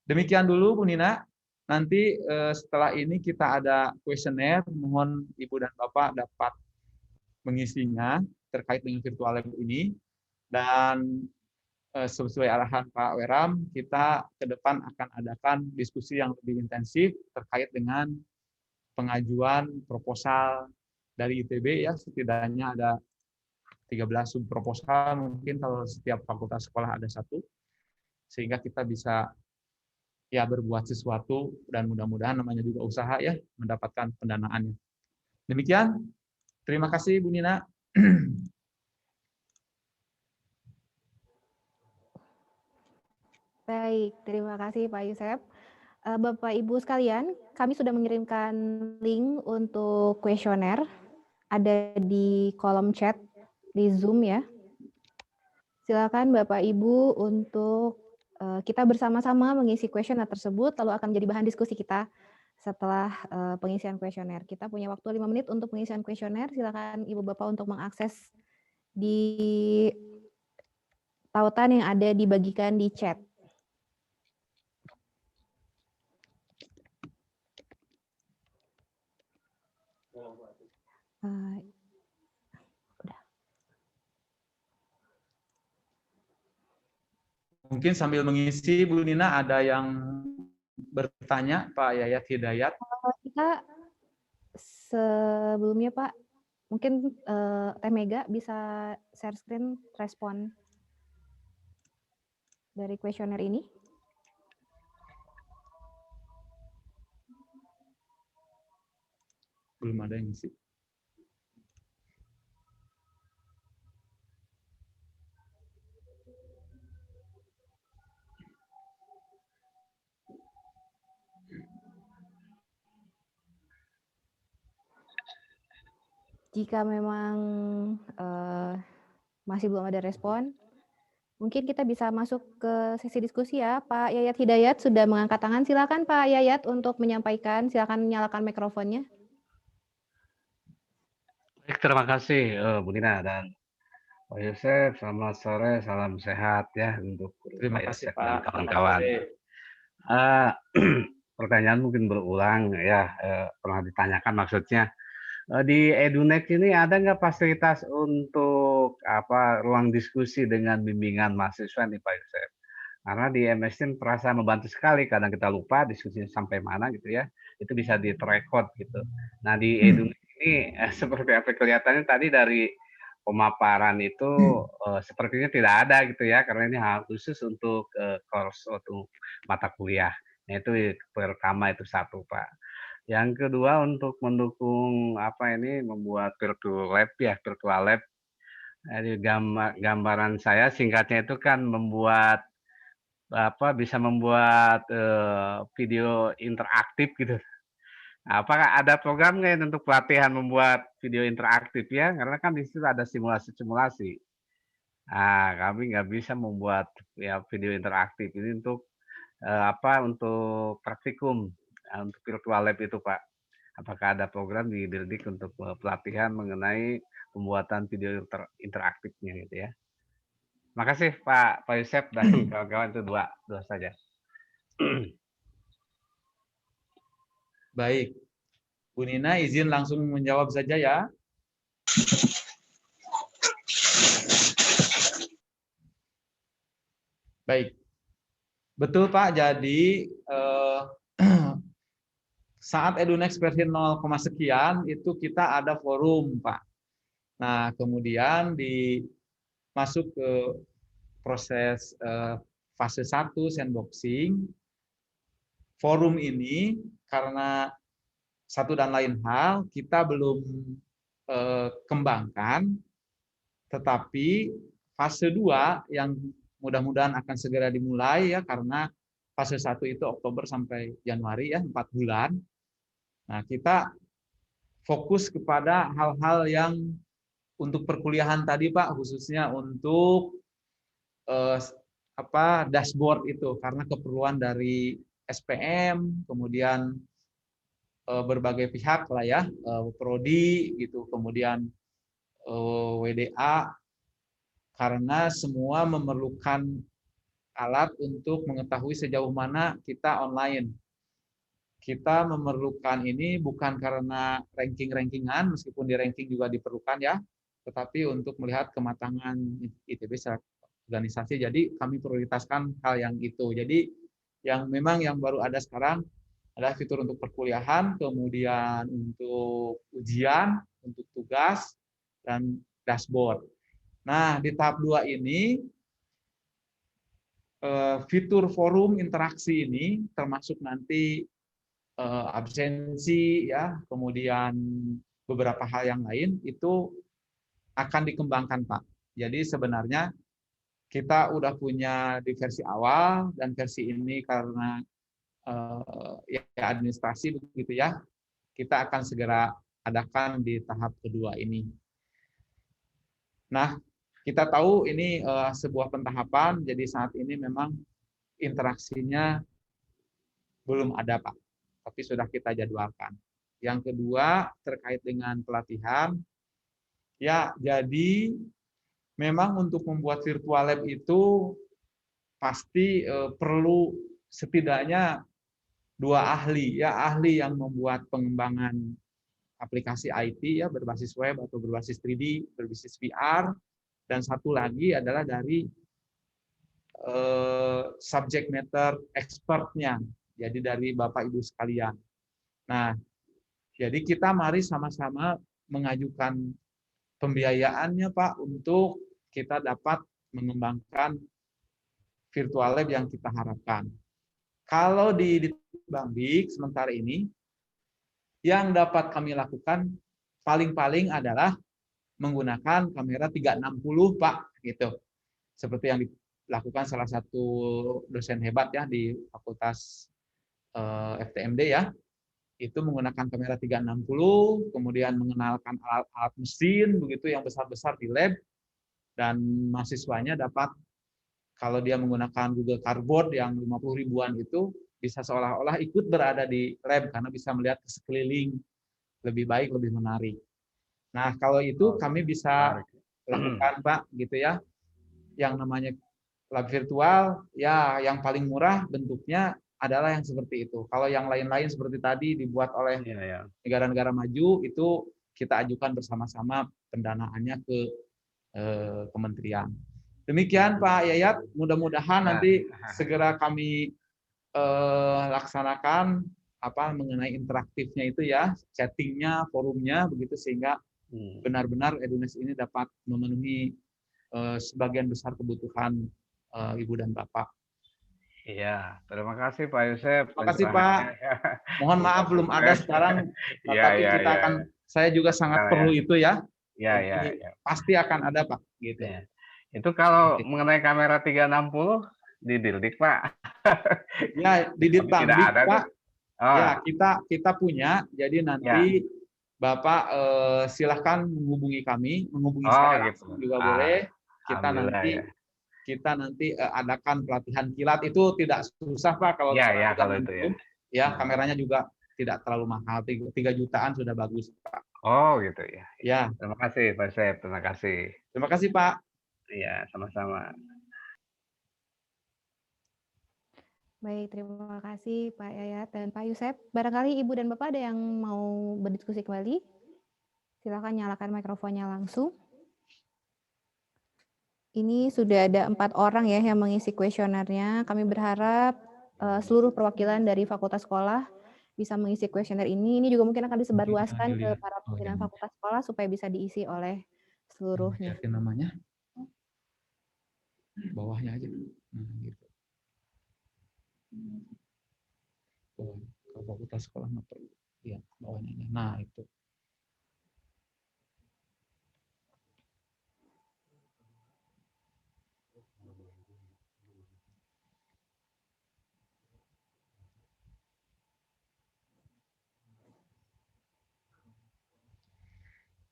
Speaker 2: demikian dulu Bu Nina. Nanti setelah ini kita ada kuesioner, mohon Ibu dan Bapak dapat mengisinya terkait dengan virtual lab ini. Dan sesuai arahan Pak Weram, kita ke depan akan adakan diskusi yang lebih intensif terkait dengan pengajuan proposal dari ITB ya, setidaknya ada 13 subproposal, mungkin kalau setiap fakultas sekolah ada satu, sehingga kita bisa ya berbuat sesuatu dan mudah-mudahan namanya juga usaha ya, mendapatkan pendanaannya. Demikian, terima kasih Bu Nina.
Speaker 1: Baik, terima kasih Pak Yusef. Bapak Ibu sekalian, kami sudah mengirimkan link untuk kuesioner, ada di kolom chat di Zoom ya. Silakan Bapak Ibu untuk kita bersama-sama mengisi kuesioner tersebut, lalu akan menjadi bahan diskusi kita setelah pengisian kuesioner. Kita punya waktu 5 menit untuk pengisian kuesioner. Silakan Ibu Bapak untuk mengakses di tautan yang ada dibagikan di chat.
Speaker 2: Mungkin sambil mengisi, Bu Nina ada yang bertanya, Pak Yayat Hidayat.
Speaker 1: Kita sebelumnya Pak, mungkin Teh Mega bisa share screen respon dari kuesioner ini.
Speaker 2: Belum ada yang ngisi.
Speaker 1: jika memang masih belum ada respon, mungkin kita bisa masuk ke sesi diskusi ya. Pak Yayat Hidayat sudah mengangkat tangan. Silakan Pak Yayat untuk menyampaikan. Silakan nyalakan mikrofonnya.
Speaker 9: Baik, terima kasih Bu Dina dan Pak Yosef. Selamat sore, salam sehat ya untuk
Speaker 2: Terima
Speaker 9: Pak
Speaker 2: kasih
Speaker 9: Yosef dan
Speaker 2: Pak.
Speaker 9: kawan-kawan. Pertanyaan mungkin berulang ya, pernah ditanyakan maksudnya. Di Edunex ini ada nggak fasilitas untuk ruang diskusi dengan bimbingan mahasiswa nih Pak Yosef? Karena di MSN terasa membantu sekali, kadang kita lupa diskusinya sampai mana gitu ya, itu bisa di-record gitu. Nah di Edunex ini seperti apa kelihatannya tadi dari pemaparan itu sepertinya tidak ada gitu ya, karena ini hal khusus untuk course untuk mata kuliah. Nah itu pertama itu satu Pak. Yang kedua untuk mendukung membuat virtual lab ya, virtual lab. Jadi gambaran saya singkatnya itu kan membuat bisa membuat video interaktif gitu. Apakah ada program nggak untuk pelatihan membuat video interaktif ya? Karena kan di situ ada simulasi-simulasi. Kami nggak bisa membuat ya video interaktif ini untuk untuk praktikum untuk virtual lab itu Pak. Apakah ada program di Dirdik untuk pelatihan mengenai pembuatan video interaktifnya gitu ya? Makasih Pak Yosef dan kawan-kawan, itu dua saja.
Speaker 2: Baik. Bu Nina izin langsung menjawab saja ya. Baik. Betul Pak, jadi saat Edunex versi 0, sekian itu kita ada forum Pak. Nah kemudian masuk ke proses fase 1 sandboxing. Forum ini karena satu dan lain hal kita belum kembangkan, tetapi fase 2 yang mudah-mudahan akan segera dimulai ya, karena fase 1 itu Oktober sampai Januari ya, 4 bulan. Nah, kita fokus kepada hal-hal yang untuk perkuliahan tadi Pak, khususnya untuk dashboard itu, karena keperluan dari SPM, kemudian berbagai pihak lah ya, prodi gitu, kemudian WDA, karena semua memerlukan alat untuk mengetahui sejauh mana kita online. Kita memerlukan ini bukan karena ranking-rankingan, meskipun di ranking juga diperlukan ya, tetapi untuk melihat kematangan ITB secara organisasi. Jadi kami prioritaskan hal yang itu. Jadi yang memang yang baru ada sekarang adalah fitur untuk perkuliahan, kemudian untuk ujian, untuk tugas, dan dashboard. Nah, di tahap 2 ini, fitur forum interaksi ini, termasuk nanti absensi, ya, kemudian beberapa hal yang lain, itu akan dikembangkan, Pak. Jadi sebenarnya kita udah punya di versi awal, dan versi ini karena ya administrasi begitu ya, kita akan segera adakan di tahap kedua ini. Nah, kita tahu ini sebuah pentahapan, jadi saat ini memang interaksinya belum ada Pak, tapi sudah kita jadwalkan. Yang kedua terkait dengan pelatihan, ya jadi memang untuk membuat virtual lab itu pasti perlu setidaknya 2 ahli, ya ahli yang membuat pengembangan aplikasi IT ya berbasis web atau berbasis 3D, berbasis VR, dan satu lagi adalah dari subject matter expertnya, jadi dari Bapak Ibu sekalian. Nah, jadi kita mari sama-sama mengajukan pembiayaannya Pak untuk kita dapat mengembangkan virtual lab yang kita harapkan. Kalau di Bambik sementara ini, yang dapat kami lakukan paling-paling adalah menggunakan kamera 360 Pak, gitu. Seperti yang dilakukan salah satu dosen hebat ya di Fakultas FTMD ya. itu menggunakan kamera 360, kemudian mengenalkan alat-alat mesin begitu yang besar-besar di lab, dan mahasiswanya dapat, kalau dia menggunakan Google Cardboard yang 50 ribuan itu, bisa seolah-olah ikut berada di lab karena bisa melihat ke sekeliling lebih baik, lebih menarik. Nah, kalau itu kami bisa lakukan, Pak, gitu ya. Yang namanya lab virtual, ya yang paling murah bentuknya adalah yang seperti itu. Kalau yang lain-lain seperti tadi dibuat oleh negara-negara maju, itu kita ajukan bersama-sama pendanaannya ke kementerian. Demikian Pak Yayat, mudah-mudahan nanti segera kami laksanakan mengenai interaktifnya itu ya, chattingnya, forumnya begitu, sehingga benar-benar Edunex ini dapat memenuhi sebagian besar kebutuhan Ibu dan Bapak.
Speaker 9: Iya, terima kasih Pak Yusef.
Speaker 2: Terima kasih Pak. Mohon maaf belum ada sekarang, tapi kita akan, saya juga sangat perlu itu ya.
Speaker 9: Iya.
Speaker 2: Pasti akan ada Pak. Gitu.
Speaker 9: Ya. Itu kalau mengenai kamera 360 di Dirdik Pak.
Speaker 2: Ya di Ditbangdik Pak.
Speaker 9: Oh.
Speaker 2: Ya kita punya. Jadi nanti Bapak silahkan menghubungi kami, menghubungi saya langsung juga boleh. Kita nanti adakan pelatihan kilat, itu tidak susah Pak kalau
Speaker 9: kalau itu
Speaker 2: ya. Kameranya juga tidak terlalu mahal, 3 jutaan sudah bagus Pak.
Speaker 9: Oh gitu ya.
Speaker 2: Ya.
Speaker 9: Terima kasih Pak Yusef, terima kasih.
Speaker 2: Terima kasih Pak.
Speaker 9: Iya, sama-sama.
Speaker 1: Baik, terima kasih Pak Yayat dan Pak Yusef. Barangkali Ibu dan Bapak ada yang mau berdiskusi kembali? Silakan nyalakan mikrofonnya langsung. Ini sudah ada 4 orang ya yang mengisi kuesionernya. Kami berharap seluruh perwakilan dari fakultas sekolah bisa mengisi kuesioner ini. Ini juga mungkin akan disebarluaskan ke para pimpinan fakultas sekolah supaya bisa diisi oleh seluruhnya.
Speaker 2: Namanya bawahnya aja. Gitu. Kalau fakultas sekolah nggak perlu. Ya, bawahnya. Nah itu.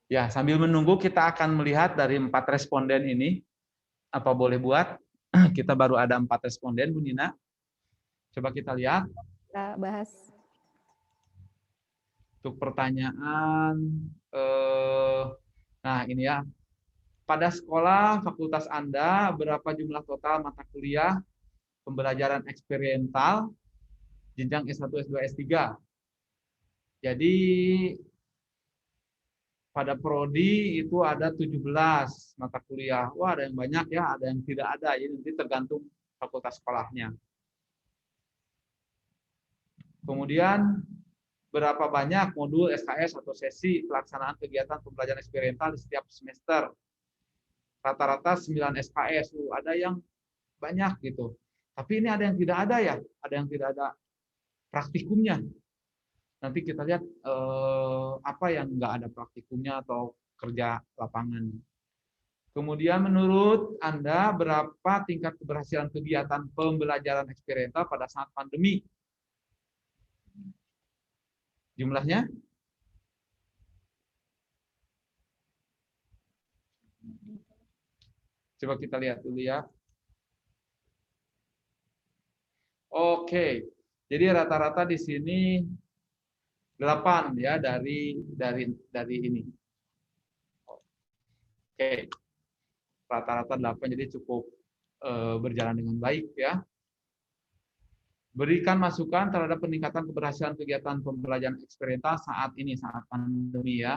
Speaker 2: Ya, sambil menunggu kita akan melihat dari 4 responden ini, apa boleh buat? Kita baru ada 4 responden, Bu Nina. Coba kita lihat.
Speaker 1: Kita bahas.
Speaker 2: Untuk pertanyaan, nah ini ya. Pada sekolah fakultas Anda, berapa jumlah total mata kuliah pembelajaran eksperimental jenjang S1, S2, S3? Jadi pada prodi itu ada 17 mata kuliah. Wah, ada yang banyak ya, ada yang tidak ada. Jadi nanti tergantung fakultas sekolahnya. Kemudian berapa banyak modul SKS atau sesi pelaksanaan kegiatan pembelajaran eksperimental di setiap semester? Rata-rata 9 SKS. Ada yang banyak gitu. Tapi ini ada yang tidak ada ya, ada yang tidak ada praktikumnya. Nanti kita lihat apa yang nggak ada praktikumnya atau kerja lapangan. Kemudian menurut Anda berapa tingkat keberhasilan kegiatan pembelajaran eksperimental pada saat pandemi? Jumlahnya? Coba kita lihat dulu ya. Oke, jadi rata-rata di sini 8 ya dari ini. Oke. Rata-rata 8, jadi cukup berjalan dengan baik ya. Berikan masukan terhadap peningkatan keberhasilan kegiatan pembelajaran eksperimental saat ini, saat pandemi ya.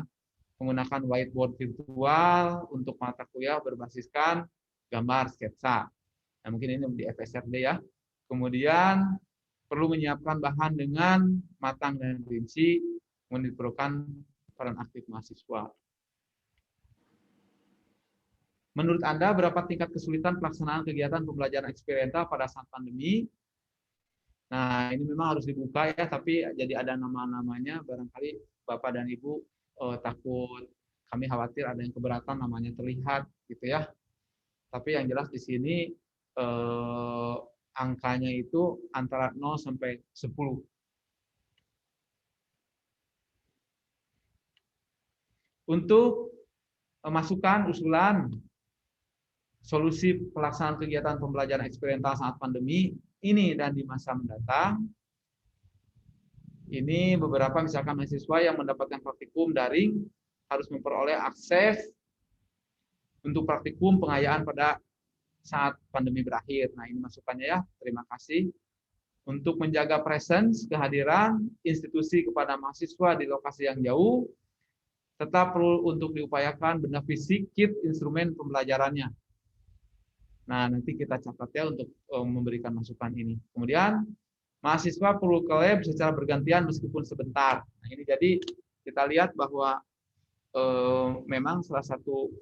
Speaker 2: Menggunakan whiteboard virtual untuk mata kuliah berbasiskan gambar sketsa. Nah, mungkin ini di FSRD ya. Kemudian perlu menyiapkan bahan dengan matang dan rinci, kemudian diperlukan peran aktif mahasiswa. Menurut Anda, berapa tingkat kesulitan pelaksanaan kegiatan pembelajaran eksperimental pada saat pandemi? Nah, ini memang harus dibuka ya, tapi jadi ada nama-namanya, barangkali Bapak dan Ibu takut, kami khawatir ada yang keberatan namanya terlihat, gitu ya. Tapi yang jelas di sini angkanya itu antara 0 sampai 10. untuk masukan, usulan, solusi pelaksanaan kegiatan pembelajaran eksperimental saat pandemi ini dan di masa mendatang. Ini beberapa misalkan mahasiswa yang mendapatkan praktikum daring harus memperoleh akses untuk praktikum pengayaan pada saat pandemi berakhir. Nah, ini masukannya ya. Terima kasih. Untuk menjaga presence, kehadiran institusi kepada mahasiswa di lokasi yang jauh, tetap perlu untuk diupayakan benda fisik, kit, instrumen pembelajarannya. Nah, nanti kita catat ya untuk memberikan masukan ini. Kemudian, mahasiswa perlu ke lab secara bergantian meskipun sebentar. Nah, ini jadi kita lihat bahwa memang salah satu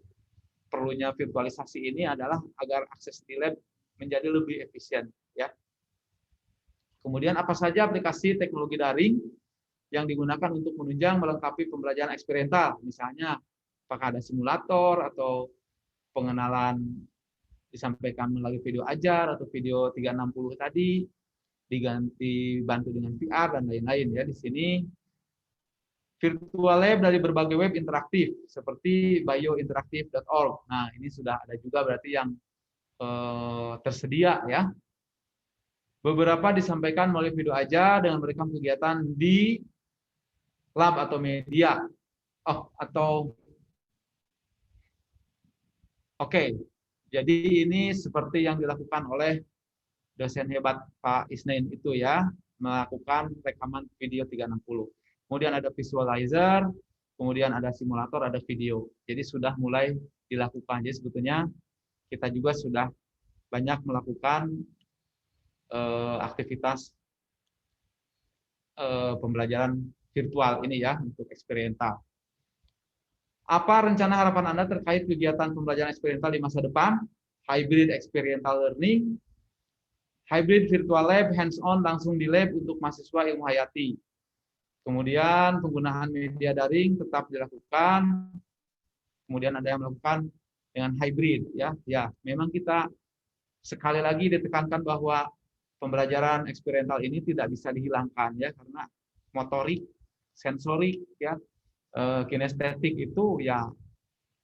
Speaker 2: perlunya virtualisasi ini adalah agar akses di lab menjadi lebih efisien. Ya. Kemudian, apa saja aplikasi teknologi daring yang digunakan untuk menunjang melengkapi pembelajaran eksperimental, misalnya apakah ada simulator atau pengenalan disampaikan melalui video ajar atau video 360 tadi, dibantu dengan VR dan lain-lain ya. Di sini virtual lab dari berbagai web interaktif seperti biointeraktif.org. Nah, ini sudah ada juga berarti yang tersedia ya. Beberapa disampaikan melalui video aja dengan merekam kegiatan di lab atau media. Oke. Jadi ini seperti yang dilakukan oleh dosen hebat Pak Isnain itu ya, melakukan rekaman video 360. Kemudian ada visualizer, kemudian ada simulator, ada video. Jadi sudah mulai dilakukan. Jadi sebetulnya kita juga sudah banyak melakukan aktivitas pembelajaran virtual ini ya untuk eksperimental. Apa rencana harapan Anda terkait kegiatan pembelajaran eksperimental di masa depan? Hybrid experiential learning, hybrid virtual lab, hands-on langsung di lab untuk mahasiswa ilmu hayati. Kemudian penggunaan media daring tetap dilakukan. Kemudian ada yang melakukan dengan hybrid ya. Ya, memang kita sekali lagi ditekankan bahwa pembelajaran eksperimental ini tidak bisa dihilangkan ya, karena motorik, sensorik ya, kinestetik itu ya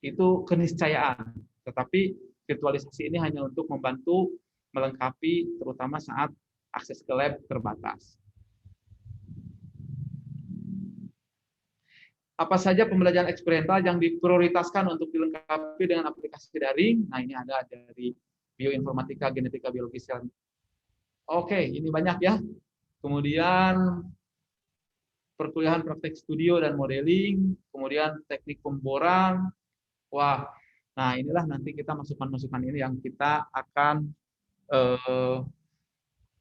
Speaker 2: itu keniscayaan. Tetapi virtualisasi ini hanya untuk membantu melengkapi terutama saat akses ke lab terbatas. Apa saja pembelajaran eksperimental yang diprioritaskan untuk dilengkapi dengan aplikasi daring? Nah, ini ada dari bioinformatika, genetika, biologi sel. Oke, ini banyak ya. Kemudian perkuliahan praktek studio dan modeling, kemudian teknik pemboran. Wah, nah inilah nanti kita masukan-masukan ini yang kita akan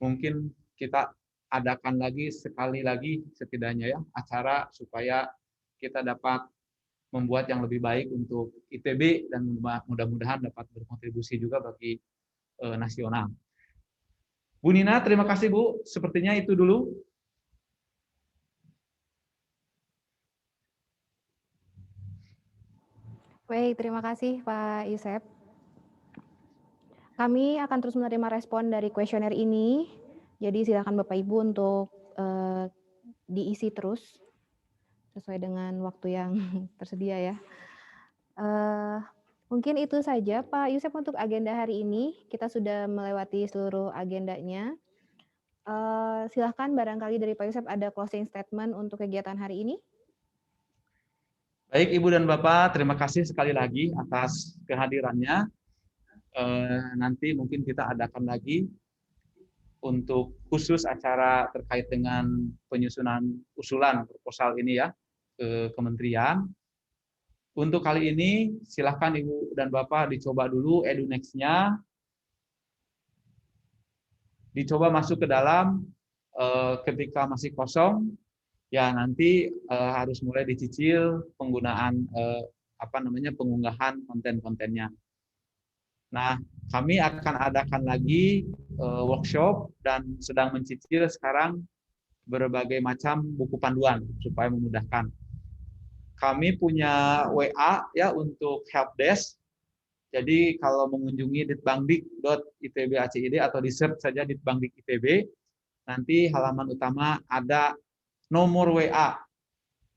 Speaker 2: mungkin kita adakan lagi sekali lagi setidaknya ya acara supaya kita dapat membuat yang lebih baik untuk ITB dan mudah-mudahan dapat berkontribusi juga bagi nasional. Bu Nina, terima kasih Bu. Sepertinya itu dulu.
Speaker 1: Baik, terima kasih Pak Yusef. Kami akan terus menerima respon dari kuesioner ini. Jadi silakan Bapak Ibu untuk diisi terus sesuai dengan waktu yang tersedia ya. Mungkin itu saja Pak Yusef untuk agenda hari ini. Kita sudah melewati seluruh agendanya. Silahkan barangkali dari Pak Yusef ada closing statement untuk kegiatan hari ini.
Speaker 2: Baik Ibu dan Bapak, terima kasih sekali lagi atas kehadirannya. Nanti mungkin kita adakan lagi untuk khusus acara terkait dengan penyusunan usulan proposal ini ya ke kementerian. Untuk kali ini, silahkan Ibu dan Bapak dicoba dulu EduNext-nya, dicoba masuk ke dalam ketika masih kosong, ya nanti harus mulai dicicil penggunaan pengunggahan konten-kontennya. Nah, kami akan adakan lagi workshop dan sedang mencicil sekarang berbagai macam buku panduan supaya memudahkan. Kami punya WA ya untuk helpdesk. Jadi kalau mengunjungi ditbangdik.itb.acid atau di search saja ditbangdik ITB, nanti halaman utama ada nomor WA.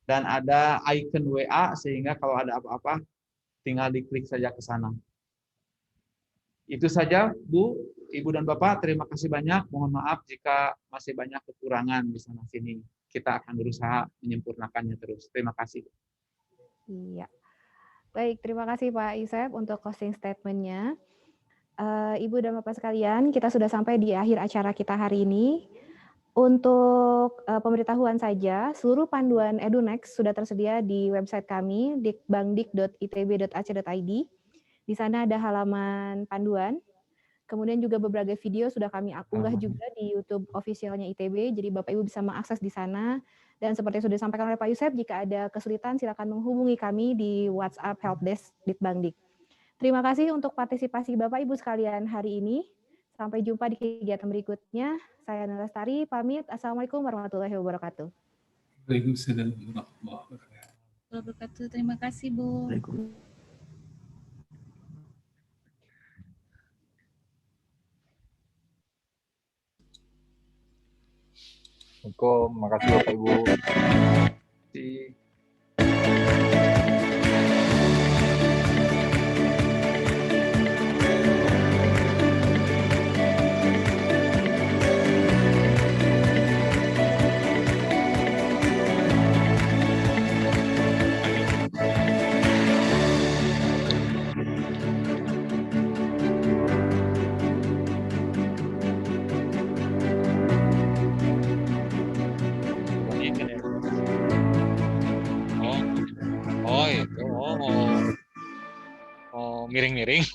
Speaker 2: dan ada icon WA sehingga kalau ada apa-apa tinggal diklik saja ke sana. Itu saja Bu, Ibu dan Bapak, terima kasih banyak. Mohon maaf jika masih banyak kekurangan di sana sini. Kita akan berusaha menyempurnakannya terus. Terima kasih.
Speaker 1: Iya. Baik, terima kasih Pak Yusef untuk closing statement-nya. Ibu dan Bapak sekalian, kita sudah sampai di akhir acara kita hari ini. Untuk pemberitahuan saja, seluruh panduan EduNext sudah tersedia di website kami, dikbangdik.itb.ac.id. Di sana ada halaman panduan, kemudian juga beberapa video sudah kami unggah juga di YouTube officialnya ITB, jadi Bapak Ibu bisa mengakses di sana. Dan seperti sudah disampaikan oleh Pak Yusef, jika ada kesulitan silakan menghubungi kami di WhatsApp Helpdesk Ditbangdik. Terima kasih untuk partisipasi Bapak Ibu sekalian hari ini. Sampai jumpa di kegiatan berikutnya. Saya Nela Lestari, pamit. Assalamualaikum warahmatullahi wabarakatuh.
Speaker 10: Waalaikumsalam warahmatullahi
Speaker 7: wabarakatuh. Terima kasih, Bu.
Speaker 5: Assalamualaikum, makasih Bapak Ibu.
Speaker 11: Oh itu, miring-miring.